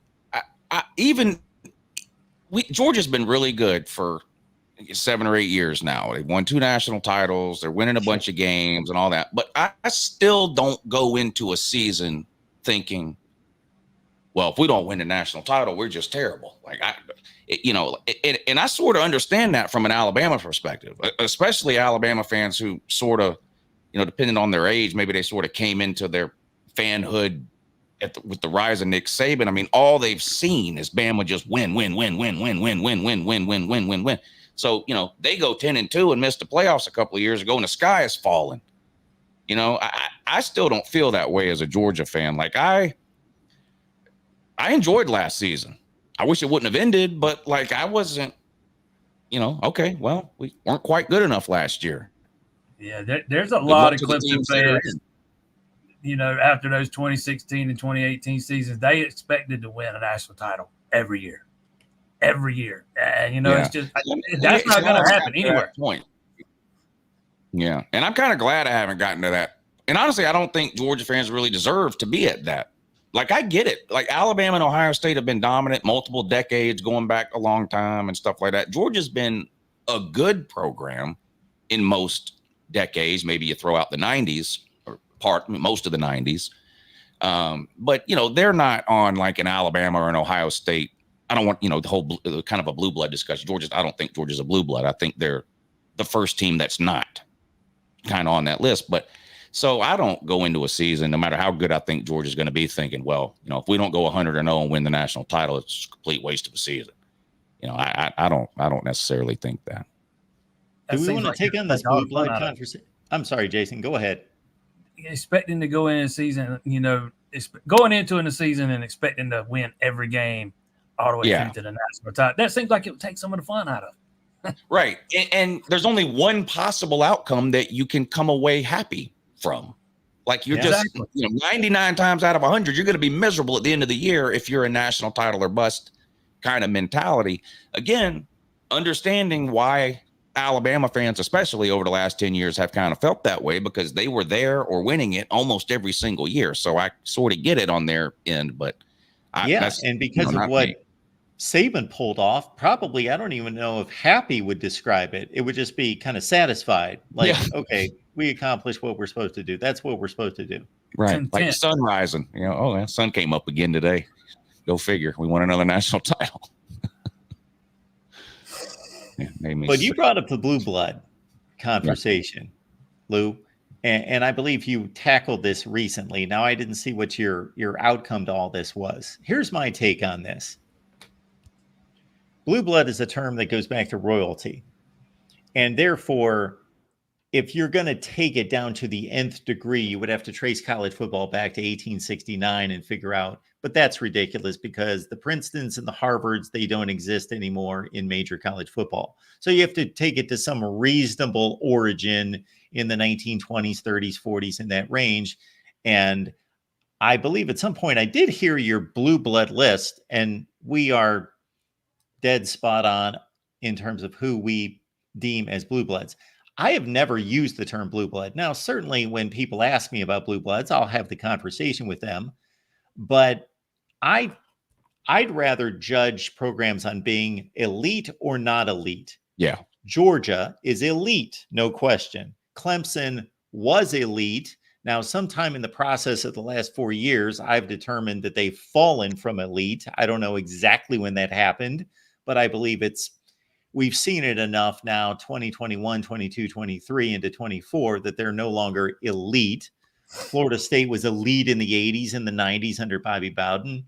Georgia's been really good for 7 or 8 years now. They've won 2 national titles. They're winning a bunch of games and all that. But I still don't go into a season thinking, well, if we don't win the national title, we're just terrible. And I sort of understand that from an Alabama perspective, especially Alabama fans who sort of, depending on their age, maybe they sort of came into their fanhood with the rise of Nick Saban, I mean, all they've seen is Bama just win. So, they go 10-2 and missed the playoffs a couple of years ago, and the sky is falling. I still don't feel that way as a Georgia fan. Like I enjoyed last season. I wish it wouldn't have ended, but like I wasn't, okay, well, we weren't quite good enough last year. Yeah, there's a lot of Clemson fans. After those 2016 and 2018 seasons, they expected to win a national title every year. And, it's just, that's not going to happen anywhere. Point. Yeah. And I'm kind of glad I haven't gotten to that. And honestly, I don't think Georgia fans really deserve to be at that. Like, I get it. Like, Alabama and Ohio State have been dominant multiple decades, going back a long time and stuff like that. Georgia's been a good program in most decades. Maybe you throw out the 90s. Most of the 90s. But, they're not on like an Alabama or an Ohio State. I don't want, the whole kind of a blue blood discussion. I don't think Georgia's a blue blood. I think they're the first team that's not kind of on that list. But so I don't go into a season, no matter how good I think Georgia's going to be, thinking, well, if we don't go 100-0 and win the national title, it's a complete waste of a season. I don't necessarily think that. Do we want to take on this blue blood conversation? I'm sorry, Jason, go ahead. Expecting to go in a season, going into the season and expecting to win every game all the way through to the national title. That seems like it would take some of the fun out of it. Right. And there's only one possible outcome that you can come away happy from. Like you're just, 99 times out of 100, you're going to be miserable at the end of the year if you're a national title or bust kind of mentality. Again, understanding why Alabama fans, especially over the last 10 years, have kind of felt that way because they were there or winning it almost every single year. So I sort of get it on their end, but and because of what Saban pulled off, probably, I don't even know if happy would describe it. It would just be kind of satisfied. Like, okay, we accomplished what we're supposed to do. That's what we're supposed to do. Right. Content. Like the sun rising, the sun came up again today. Go figure. We won another national title. But you brought up the blue blood conversation, Lou, and I believe you tackled this recently. Now, I didn't see what your outcome to all this was. Here's my take on this. Blue blood is a term that goes back to royalty. And therefore, if you're going to take it down to the nth degree, you would have to trace college football back to 1869 and figure out. But that's ridiculous because the Princetons and the Harvards, they don't exist anymore in major college football. So you have to take it to some reasonable origin in the 1920s, 30s, 40s, in that range. And I believe at some point I did hear your blue blood list, and we are dead spot on in terms of who we deem as blue bloods. I have never used the term blue blood. Now, certainly when people ask me about blue bloods, I'll have the conversation with them. But I'd rather judge programs on being elite or not elite. Yeah. Georgia is elite, no question. Clemson was elite. Now, sometime in the process of the last 4 years, I've determined that they've fallen from elite. I don't know exactly when that happened, but I believe we've seen it enough now, 2021, 22, 23 into 24, that they're no longer elite. Florida State was elite in the 80s and the 90s under Bobby Bowden.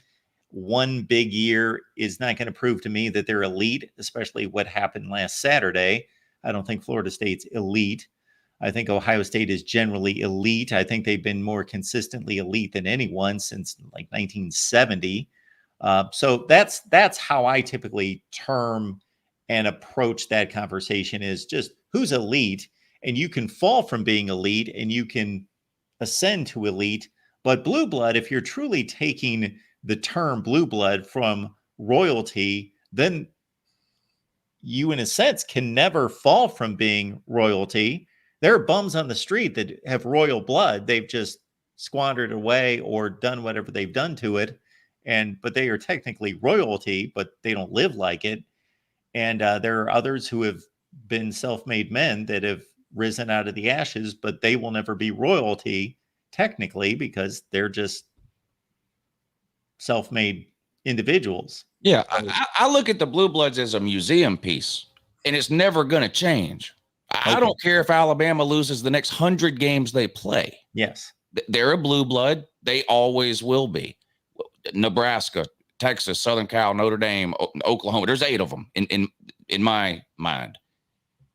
One big year is not going to prove to me that they're elite, especially what happened last Saturday. I don't think Florida State's elite. I think Ohio State is generally elite. I think they've been more consistently elite than anyone since like 1970. So that's how I typically term and approach that conversation, is just who's elite. And you can fall from being elite and you can ascend to elite. But blue blood, if you're truly taking the term blue blood from royalty, then you, in a sense, can never fall from being royalty. There are bums on the street that have royal blood. They've just squandered away or done whatever they've done to it. But they are technically royalty, but they don't live like it. And there are others who have been self-made men that have risen out of the ashes, but they will never be royalty technically because they're just self-made individuals. Yeah, I look at the Blue Bloods as a museum piece, and it's never going to change. I don't care if Alabama loses the next 100 games they play. Yes. They're a blue blood. They always will be. Nebraska, Texas, Southern Cal, Notre Dame, Oklahoma. There's 8 of them in my mind.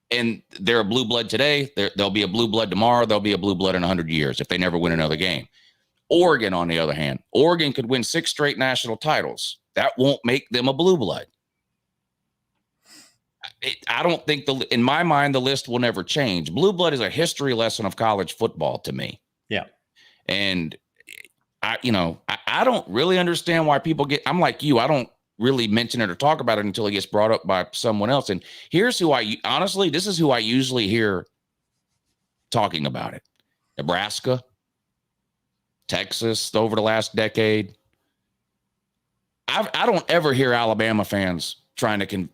And they're a blue blood today. There'll be a blue blood tomorrow. There'll be a blue blood in 100 years if they never win another game. Oregon, on the other hand, Oregon could win 6 straight national titles. That won't make them a blue blood. I don't think in my mind, the list will never change. Blue blood is a history lesson of college football to me. Yeah. And I don't really understand why people I'm like you. I don't really mention it or talk about it until it gets brought up by someone else. And here's who this is who I usually hear talking about it. Nebraska, Texas over the last decade. I don't ever hear Alabama fans trying to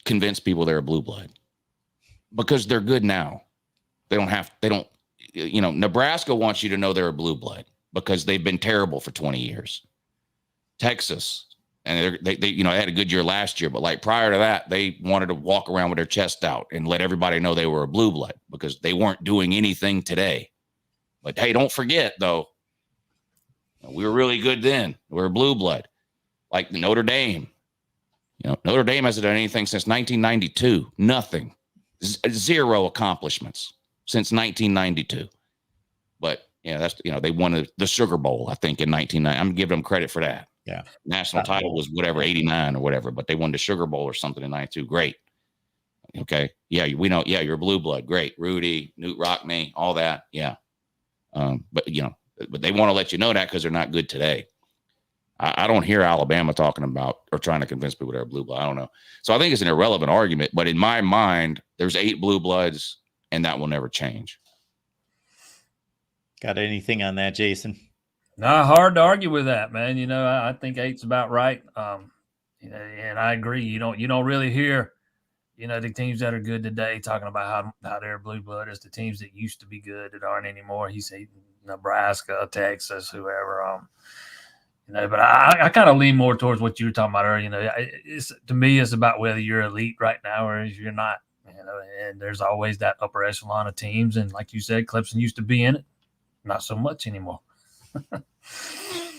convince people they're a blue blood because they're good now. Nebraska wants you to know they're a blue blood because they've been terrible for 20 years. Texas, and they had a good year last year, but like prior to that, they wanted to walk around with their chest out and let everybody know they were a blue blood because they weren't doing anything today. But hey, don't forget though, we were really good then. We're a blue blood. Like Notre Dame. Notre Dame hasn't done anything since 1992. Nothing. 0 accomplishments since 1992. But that's they won the Sugar Bowl, I think, in 1990. I'm giving them credit for that. Yeah. National title was whatever, 89 or whatever, but they won the Sugar Bowl or something in 92. Great. Okay. Yeah, we know. Yeah, you're a blue blood. Great. Rudy, Newt Rockne, all that. Yeah. But they want to let you know that because they're not good today. I don't hear Alabama talking about or trying to convince people they're a blue blood. I don't know. So I think it's an irrelevant argument, but in my mind, there's 8 blue bloods and that will never change. Got anything on that, Jason? No, hard to argue with that, man. I think 8's about right. And I agree. You don't really hear, the teams that are good today talking about how they're blue blood. It's the teams that used to be good that aren't anymore. He said Nebraska, Texas, whoever. But I kind of lean more towards what you were talking about earlier. To me, it's about whether you're elite right now or if you're not. And there's always that upper echelon of teams. And like you said, Clemson used to be in it, not so much anymore.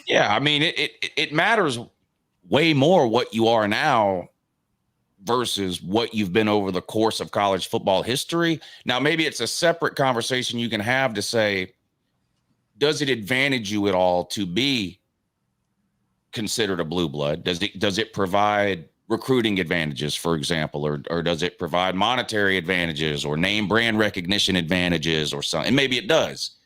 Yeah, I mean, it matters way more what you are now versus what you've been over the course of college football history. Now, maybe it's a separate conversation you can have to say, does it advantage you at all to be considered a blue blood? Does it provide recruiting advantages, for example, or does it provide monetary advantages or name brand recognition advantages or something? And maybe it does.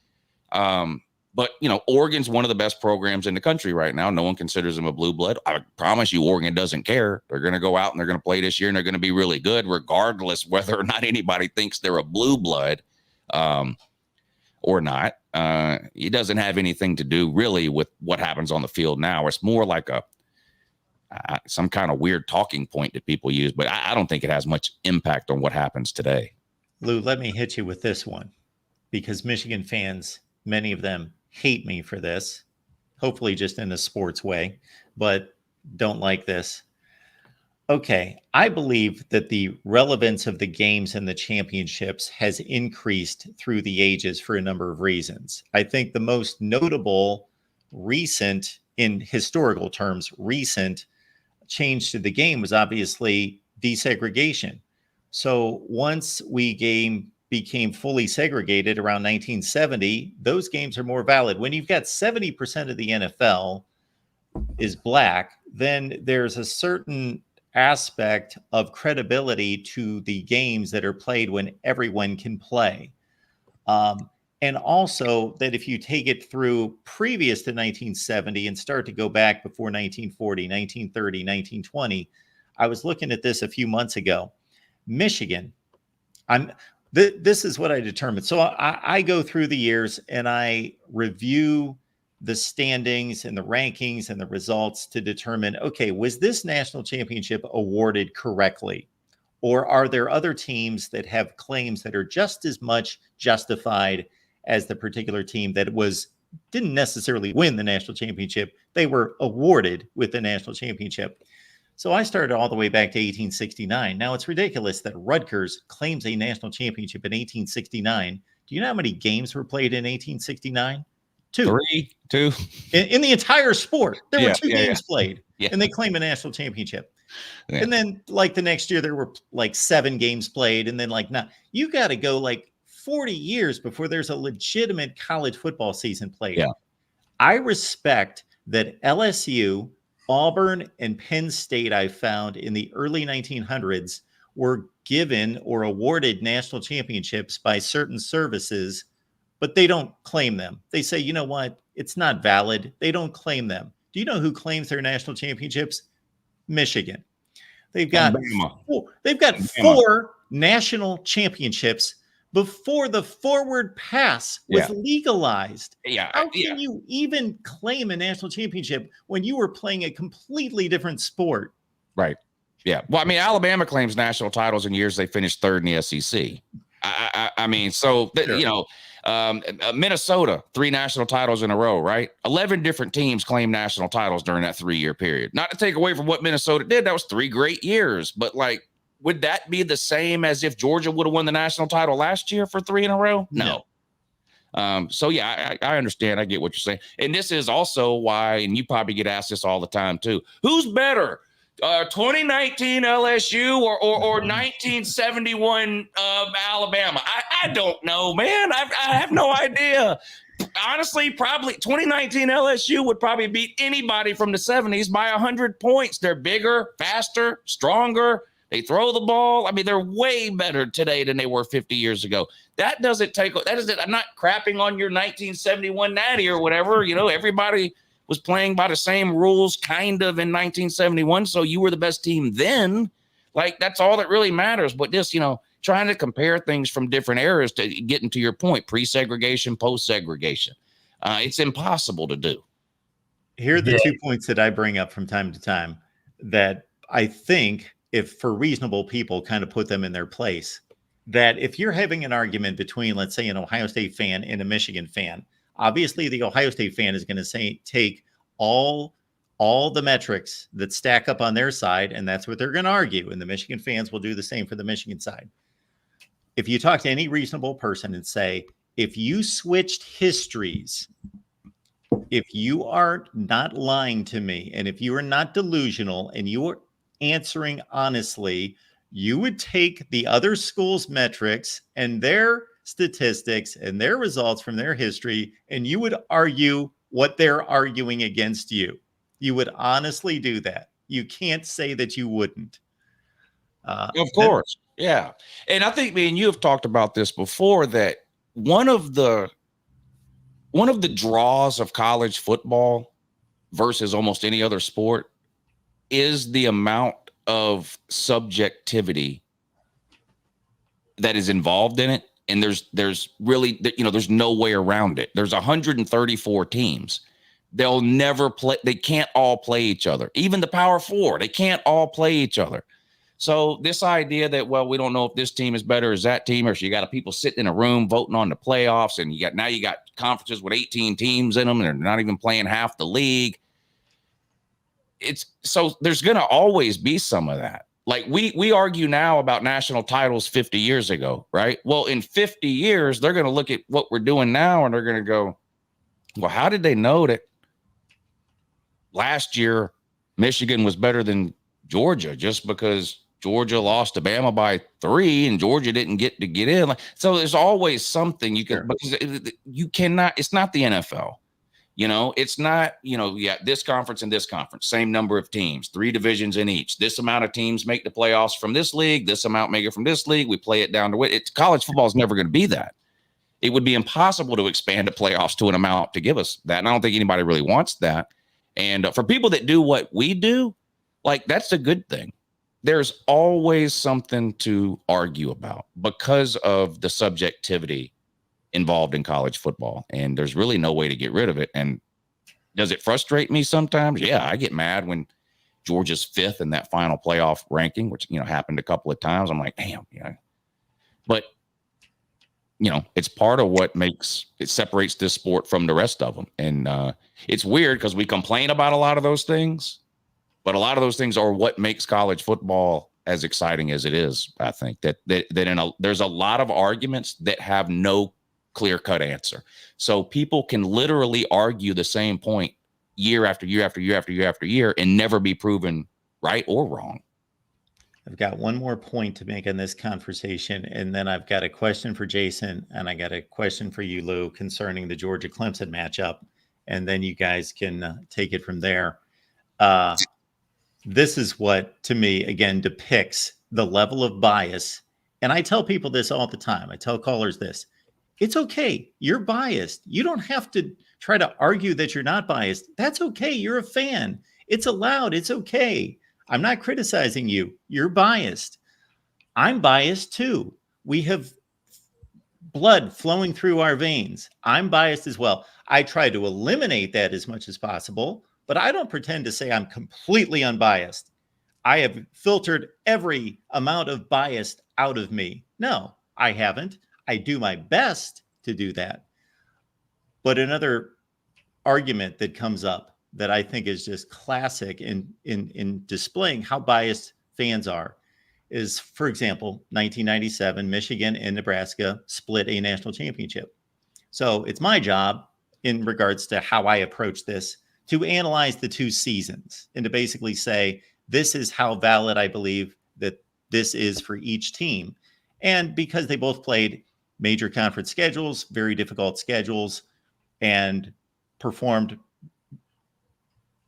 But Oregon's one of the best programs in the country right now. No one considers them a blue blood. I promise you, Oregon doesn't care. They're going to go out and they're going to play this year and they're going to be really good, regardless whether or not anybody thinks they're a blue blood or not. It doesn't have anything to do really with what happens on the field now. It's more like some kind of weird talking point that people use, but I don't think it has much impact on what happens today. Lou, let me hit you with this one because Michigan fans, many of them hate me for this, hopefully just in a sports way, but don't like this. Okay, I believe that the relevance of the games and the championships has increased through the ages for a number of reasons. I think the most notable recent, in historical terms, recent change to the game was obviously desegregation. So once became fully segregated around 1970, those games are more valid. When you've got 70% of the NFL is black, then there's a certain aspect of credibility to the games that are played when everyone can play. And also that if you take it through previous to 1970 and start to go back before 1940, 1930, 1920, I was looking at this a few months ago. Michigan, this is what I determined. So I go through the years and I review the standings and the rankings and the results to determine, okay, was this national championship awarded correctly? Or are there other teams that have claims that are just as much justified as the particular team that didn't necessarily win the national championship? They were awarded with the national championship. So I started all the way back to 1869. Now it's ridiculous that Rutgers claims a national championship in 1869. Do you know how many games were played in 1869? Two. 3, 2. In the entire sport. There were 2 games played, Yeah. and they claim a national championship. Yeah. And then like the next year, there were like 7 games played. And then like, now you got to go like 40 years before there's a legitimate college football season played. Yeah. I respect that LSU, Auburn, and Penn State, I found in the early 1900s, were given or awarded national championships by certain services, but they don't claim them. They say, you know what? It's not valid. They don't claim them. Do you know who claims their national championships? Michigan. They've got four national championships before the forward pass was legalized. How can you even claim a national championship when you were playing a completely different sport? Right. Yeah. Well, I mean, Alabama claims national titles in years they finished 3rd in the SEC. I mean, so, you know, Minnesota, 3 national titles in a row, right? 11 different teams claimed national titles during that 3-year period. Not to take away from what Minnesota did. That was 3 great years. But, like, would that be the same as if Georgia would have won the national title last year for 3 in a row? No. So, yeah, I understand. I get what you're saying. And this is also why, and you probably get asked this all the time, too. Who's better? 2019 LSU or 1971 Alabama? I don't know, man. I have no idea. Honestly, probably 2019 LSU would probably beat anybody from the 70s by 100 points. They're bigger, faster, stronger. They throw the ball. I mean, they're way better today than they were 50 years ago. That doesn't take. That is. I'm not crapping on your 1971 Natty or whatever. You know, everybody was playing by the same rules kind of in 1971. So you were the best team then. Like, that's all that really matters. But just, you know, trying to compare things from different eras to get into your point, pre-segregation, post-segregation. It's impossible to do. Here are the 2 points that I bring up from time to time that I think, if for reasonable people kind of put them in their place, that if you're having an argument between, let's say, an Ohio State fan and a Michigan fan, obviously the Ohio State fan is going to take all the metrics that stack up on their side, and that's what they're going to argue. And the Michigan fans will do the same for the Michigan side. If you talk to any reasonable person and say, if you switched histories, if you are not lying to me, and if you are not delusional, and you are answering honestly, you would take the other school's metrics and their statistics and their results from their history, and you would argue what they're arguing against you. You would honestly do that. You can't say that you wouldn't. Of course. Yeah. And I think me and you have talked about this before, that one of the draws of college football versus almost any other sport is the amount of subjectivity that is involved in it. And there's really, you know, there's no way around it. There's 134 teams. They'll never play. They can't all play each other. Even the Power Four, they can't all play each other. So this idea that, well, we don't know if this team is better as that team, or so you got people sitting in a room voting on the playoffs, and you got conferences with 18 teams in them, and they're not even playing half the league. It's so there's going to always be some of that. Like we argue now about national titles 50 years ago, right? Well, in 50 years, they're going to look at what we're doing now, and they're going to go, well, how did they know that last year Michigan was better than Georgia just because Georgia lost to Bama by 3 and Georgia didn't get in? So there's always something you can, because you cannot, it's not the NFL. You know, it's not, you know, this conference and this conference, same number of teams, 3 divisions in each. This amount of teams make the playoffs from this league. This amount make it from this league. We play it down to it. College football is never going to be that. It would be impossible to expand the playoffs to an amount to give us that. And I don't think anybody really wants that. And for people that do what we do, like, that's a good thing. There's always something to argue about because of the subjectivity involved in college football, and there's really no way to get rid of it. And does it frustrate me sometimes? Yeah, I get mad when Georgia's 5th in that final playoff ranking, which, you know, happened a couple of times. I'm like, damn, you know. But, you know, it's part of what separates this sport from the rest of them. And it's weird because we complain about a lot of those things, but a lot of those things are what makes college football as exciting as it is. I think that there's a lot of arguments that have no clear-cut answer. So people can literally argue the same point year after year after year after year after year and never be proven right or wrong. I've got one more point to make in this conversation, and then I've got a question for Jason, and I got a question for you, Lou, concerning the Georgia-Clemson matchup, and then you guys can take it from there. This is what, to me, again, depicts the level of bias. And I tell people this all the time. I tell callers this. It's okay. You're biased. You don't have to try to argue that you're not biased. That's okay. You're a fan. It's allowed. It's okay. I'm not criticizing you. You're biased. I'm biased too. We have blood flowing through our veins. I'm biased as well. I try to eliminate that as much as possible, but I don't pretend to say I'm completely unbiased. I have filtered every amount of bias out of me. No, I haven't. I do my best to do that. But another argument that comes up that I think is just classic in displaying how biased fans are is, for example, 1997, Michigan and Nebraska split a national championship. So it's my job, in regards to how I approach this, to analyze the two seasons and to basically say, this is how valid I believe that this is for each team. And because they both played major conference schedules, very difficult schedules, and performed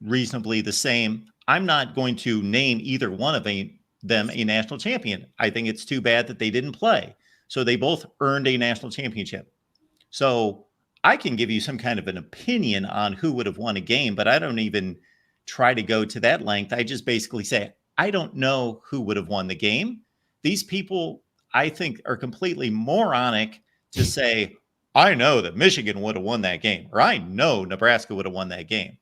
reasonably the same, I'm not going to name either one of them a national champion. I think it's too bad that they didn't play. So they both earned a national championship. So I can give you some kind of an opinion on who would have won a game, but I don't even try to go to that length. I just basically say, I don't know who would have won the game. These people, I think, are completely moronic to say, I know that Michigan would have won that game, or I know Nebraska would have won that game.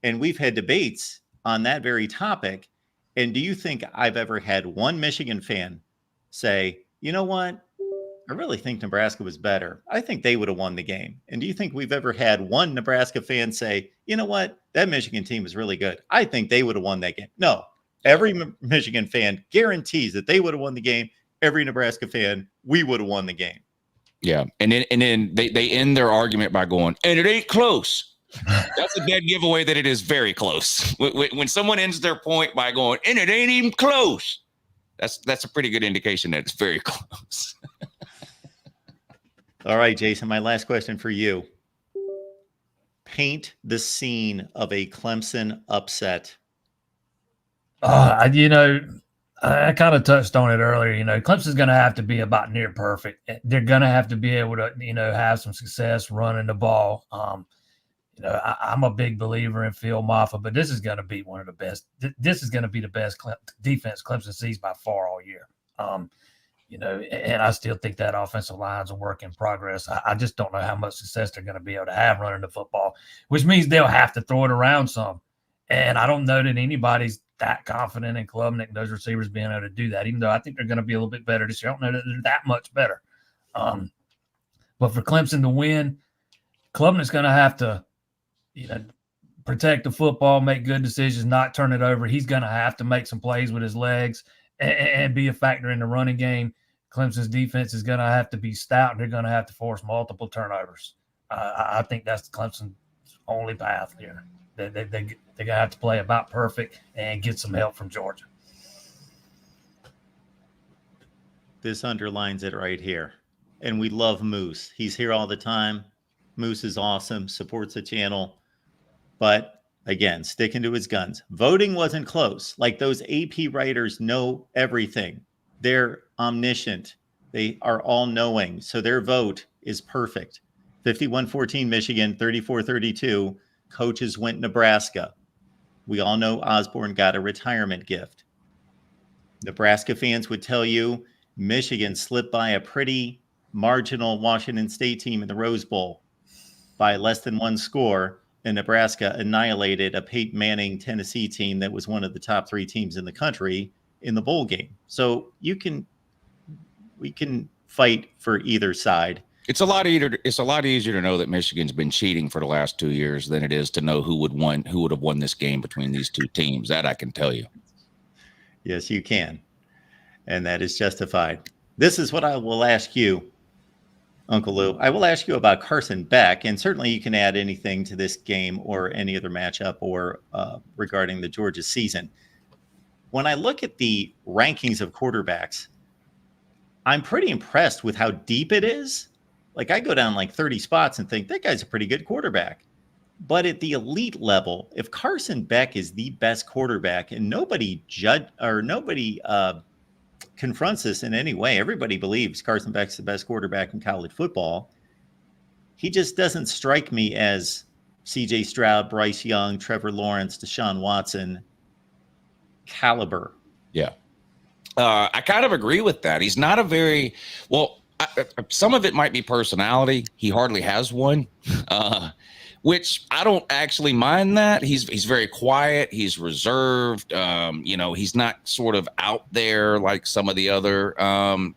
And we've had debates on that very topic. And do you think I've ever had one Michigan fan say, you know what? I really think Nebraska was better. I think they would have won the game. And do you think we've ever had one Nebraska fan say, you know what? That Michigan team is really good. I think they would have won that game. No, every Michigan fan guarantees that they would have won the game. Every Nebraska fan, we would have won the game. Yeah. And then they end their argument by going, and it ain't close. That's a dead giveaway that it is very close. When someone ends their point by going, and it ain't even close, that's a pretty good indication that it's very close. All right, Jason, my last question for you. Paint the scene of a Clemson upset. I kind of touched on it earlier. Clemson's going to have to be about near perfect. They're going to have to be able to, have some success running the ball. I'm a big believer in Phil Maffa, but this is going to be one of the best. This is going to be the best defense Clemson sees by far all year. And I still think that offensive line's a work in progress. I just don't know how much success they're going to be able to have running the football, which means they'll have to throw it around some. And I don't know that anybody's that confident in Klubnik and those receivers being able to do that, even though I think they're going to be a little bit better this year. I don't know that they're that much better. But for Clemson to win, Klubnik's going to have to, protect the football, make good decisions, not turn it over. He's going to have to make some plays with his legs and be a factor in the running game. Clemson's defense is going to have to be stout, and they're going to have to force multiple turnovers. I think that's Clemson's only path here. They're going to have to play about perfect and get some help from Georgia. This underlines it right here. And we love Moose. He's here all the time. Moose is awesome, supports the channel. But again, sticking to his guns. Voting wasn't close. Like, those AP writers know everything. They're omniscient. They are all knowing. So their vote is perfect. 51-14 Michigan, 34-32. Coaches went Nebraska. We all know Osborne got a retirement gift. Nebraska fans would tell you Michigan slipped by a pretty marginal Washington State team in the Rose Bowl by less than one score. And Nebraska annihilated a Peyton Manning Tennessee team that was one of the top 3 teams in the country in the bowl game. So we can fight for either side. It's a lot easier to know that Michigan's been cheating for the last 2 years than it is to know who would have won this game between these two teams. That I can tell you. Yes, you can. And that is justified. This is what I will ask you. Uncle Lou. I will ask you about Carson Beck, and certainly you can add anything to this game or any other matchup or regarding the Georgia season. When I look at the rankings of quarterbacks, I'm pretty impressed with how deep it is. Like I go down like 30 spots and think that guy's a pretty good quarterback. But at the elite level, if Carson Beck is the best quarterback and nobody confronts this in any way, everybody believes Carson Beck's the best quarterback in college football. He just doesn't strike me as C.J. Stroud, Bryce Young, Trevor Lawrence, Deshaun Watson caliber. Yeah. I kind of agree with that. He's not a very well. Some of it might be personality. He hardly has one, which I don't actually mind that. He's very quiet. He's reserved. He's not sort of out there like some of the other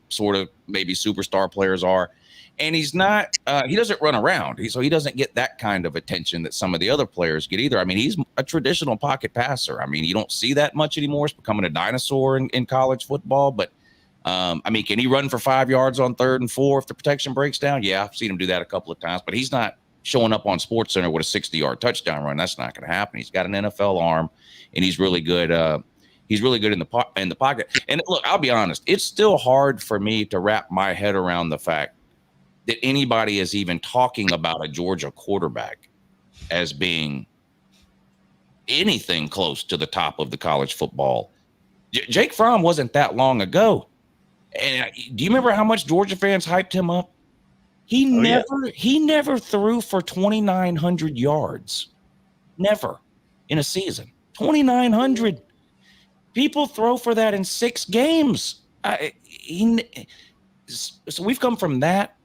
sort of maybe superstar players are. And he's not, he doesn't run around. So he doesn't get that kind of attention that some of the other players get either. I mean, he's a traditional pocket passer. I mean, you don't see that much anymore. It's becoming a dinosaur in college football. But, can he run for 5 yards on 3rd and 4 if the protection breaks down? Yeah, I've seen him do that a couple of times. But he's not showing up on SportsCenter with a 60-yard touchdown run. That's not going to happen. He's got an NFL arm, and he's really good. He's really good in the pocket. And look, I'll be honest. It's still hard for me to wrap my head around the fact that anybody is even talking about a Georgia quarterback as being anything close to the top of the college football. Jake Fromm wasn't that long ago. And do you remember how much Georgia fans hyped him up? He never threw for 2,900 yards. Never in a season. 2,900. People throw for that in 6 games. So we've come from that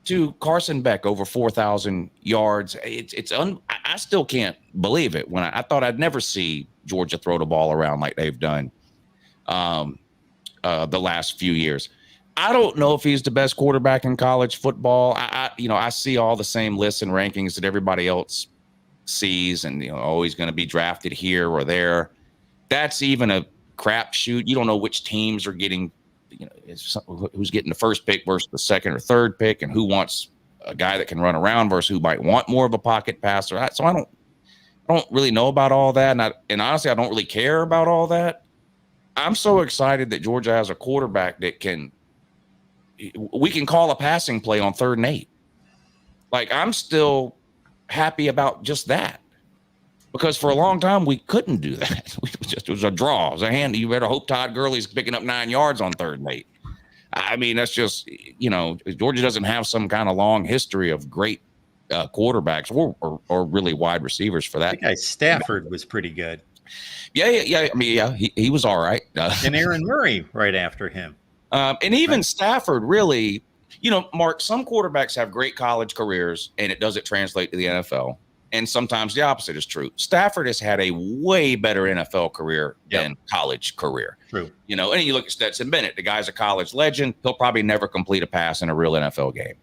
to Carson Beck over 4,000 yards. I still can't believe it. When I thought I'd never see Georgia throw the ball around like they've done the last few years. I don't know if he's the best quarterback in college football. I see all the same lists and rankings that everybody else sees, and he's going to be drafted here or there. That's even a crapshoot. You don't know which teams are getting. Who's getting the first pick versus the 2nd or 3rd pick, and who wants a guy that can run around versus who might want more of a pocket passer. So I don't really know about all that, and honestly, I don't really care about all that. I'm so excited that Georgia has a quarterback that we can call a passing play on 3rd and 8. Like, I'm still happy about just that. Because for a long time, we couldn't do that. It was a draw. It was a hand. You better hope Todd Gurley's picking up 9 yards on 3rd and 8. I mean, that's just, Georgia doesn't have some kind of long history of great quarterbacks or really wide receivers for that. That guy Stafford was pretty good. Yeah. I mean, he was all right. And Aaron Murray right after him. And even Stafford really, Mark, some quarterbacks have great college careers and it doesn't translate to the NFL. And sometimes the opposite is true. Stafford has had a way better NFL career than college career. True. And you look at Stetson Bennett, the guy's a college legend. He'll probably never complete a pass in a real NFL game.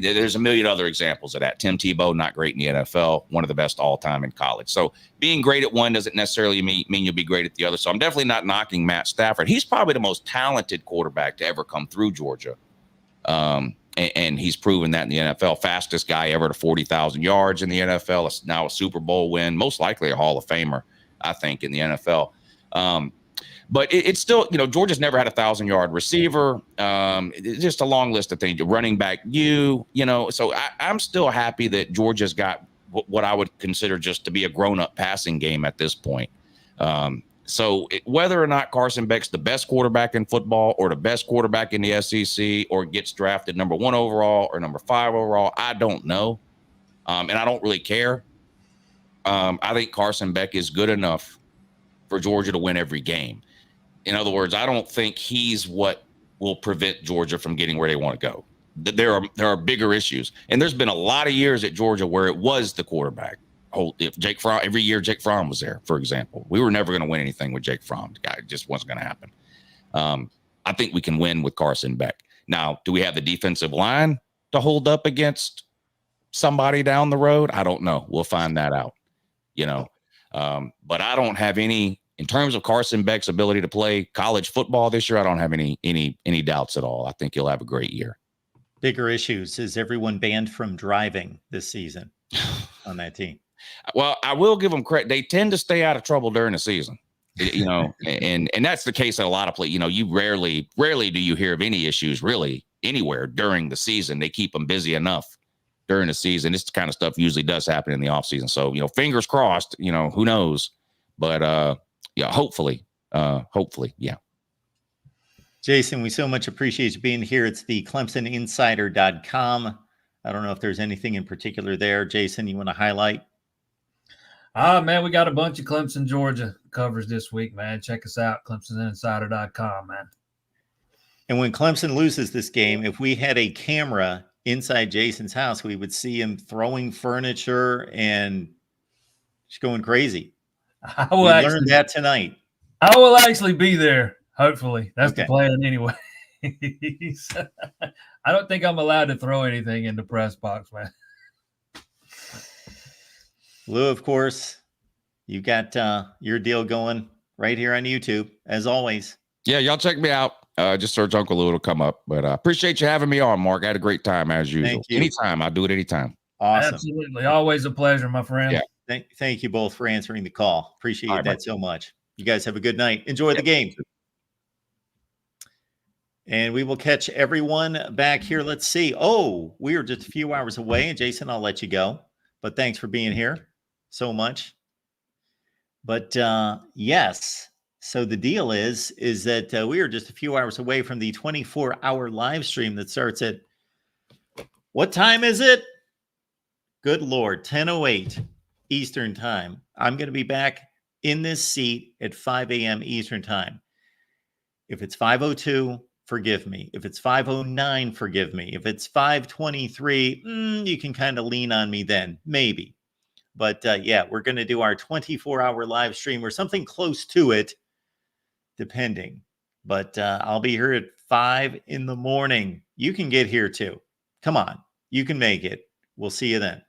There's a million other examples of that. Tim Tebow, not great in the NFL, one of the best all time in college. So being great at one doesn't necessarily mean you'll be great at the other. So I'm definitely not knocking Matt Stafford. He's probably the most talented quarterback to ever come through Georgia. And he's proven that in the NFL. Fastest guy ever to 40,000 yards in the NFL. It's now a Super Bowl win, most likely a Hall of Famer, I think, in the NFL. But it's still, Georgia's never had a 1,000-yard receiver. It's just a long list of things. Running back, So I'm still happy that Georgia's got what I would consider just to be a grown-up passing game at this point. So whether or not Carson Beck's the best quarterback in football or the best quarterback in the SEC or gets drafted number 1 overall or number 5 overall, I don't know. And I don't really care. I think Carson Beck is good enough for Georgia to win every game. In other words, I don't think he's what will prevent Georgia from getting where they want to go. There are bigger issues. And there's been a lot of years at Georgia where it was the quarterback. If Jake Fromm, every year Jake Fromm was there, for example, we were never going to win anything with Jake Fromm. The guy just wasn't going to happen. I think we can win with Carson Beck. Now, do we have the defensive line to hold up against somebody down the road? I don't know. We'll find that out, but I don't have any, in terms of Carson Beck's ability to play college football this year, I don't have any doubts at all. I think he'll have a great year. Bigger issues. Is everyone banned from driving this season on that team? Well, I will give them credit. They tend to stay out of trouble during the season, you know, and that's the case at a lot of places. You know, you rarely do you hear of any issues really anywhere during the season. They keep them busy enough during the season. This kind of stuff usually does happen in the off season. So, you know, fingers crossed, you know, who knows, but yeah, hopefully, yeah. Jason, we so much appreciate you being here. It's the ClemsonInsider.com. I don't know if there's anything in particular there. Jason, you want to highlight? Man, we got a bunch of Clemson, Georgia covers this week, man. Check us out, ClemsonInsider.com, man. And when Clemson loses this game, if we had a camera inside Jason's house, we would see him throwing furniture and just going crazy. We learned that tonight. I will actually be there, hopefully. That's Okay. the plan anyway. I don't think I'm allowed to throw anything in the press box, man. Lou, of course, you got your deal going right here on YouTube, as always. Yeah, y'all check me out. Just search Uncle Lou, it'll come up. But I appreciate you having me on, Mark. I had a great time as usual. Thank you. Anytime, I'll do it anytime. Awesome. Absolutely. Always a pleasure, my friend. Yeah. Thank you both for answering the call. Appreciate that so much. You guys have a good night. Enjoy the game. And we will catch everyone back here. Let's see. Oh, we are just a few hours away. And Jason, I'll let you go. But thanks for being here so much. But yes. So the deal is that we are just a few hours away from the 24-hour live stream that starts at, what time is it? Good Lord, 10:08 Eastern time. I'm going to be back in this seat at 5 a.m. Eastern time. If it's 5:02, forgive me. If it's 5:09, forgive me. If it's 5:23, you can kind of lean on me then, maybe. But yeah, we're going to do our 24-hour live stream or something close to it, depending. But I'll be here at 5 in the morning. You can get here too. Come on, you can make it. We'll see you then.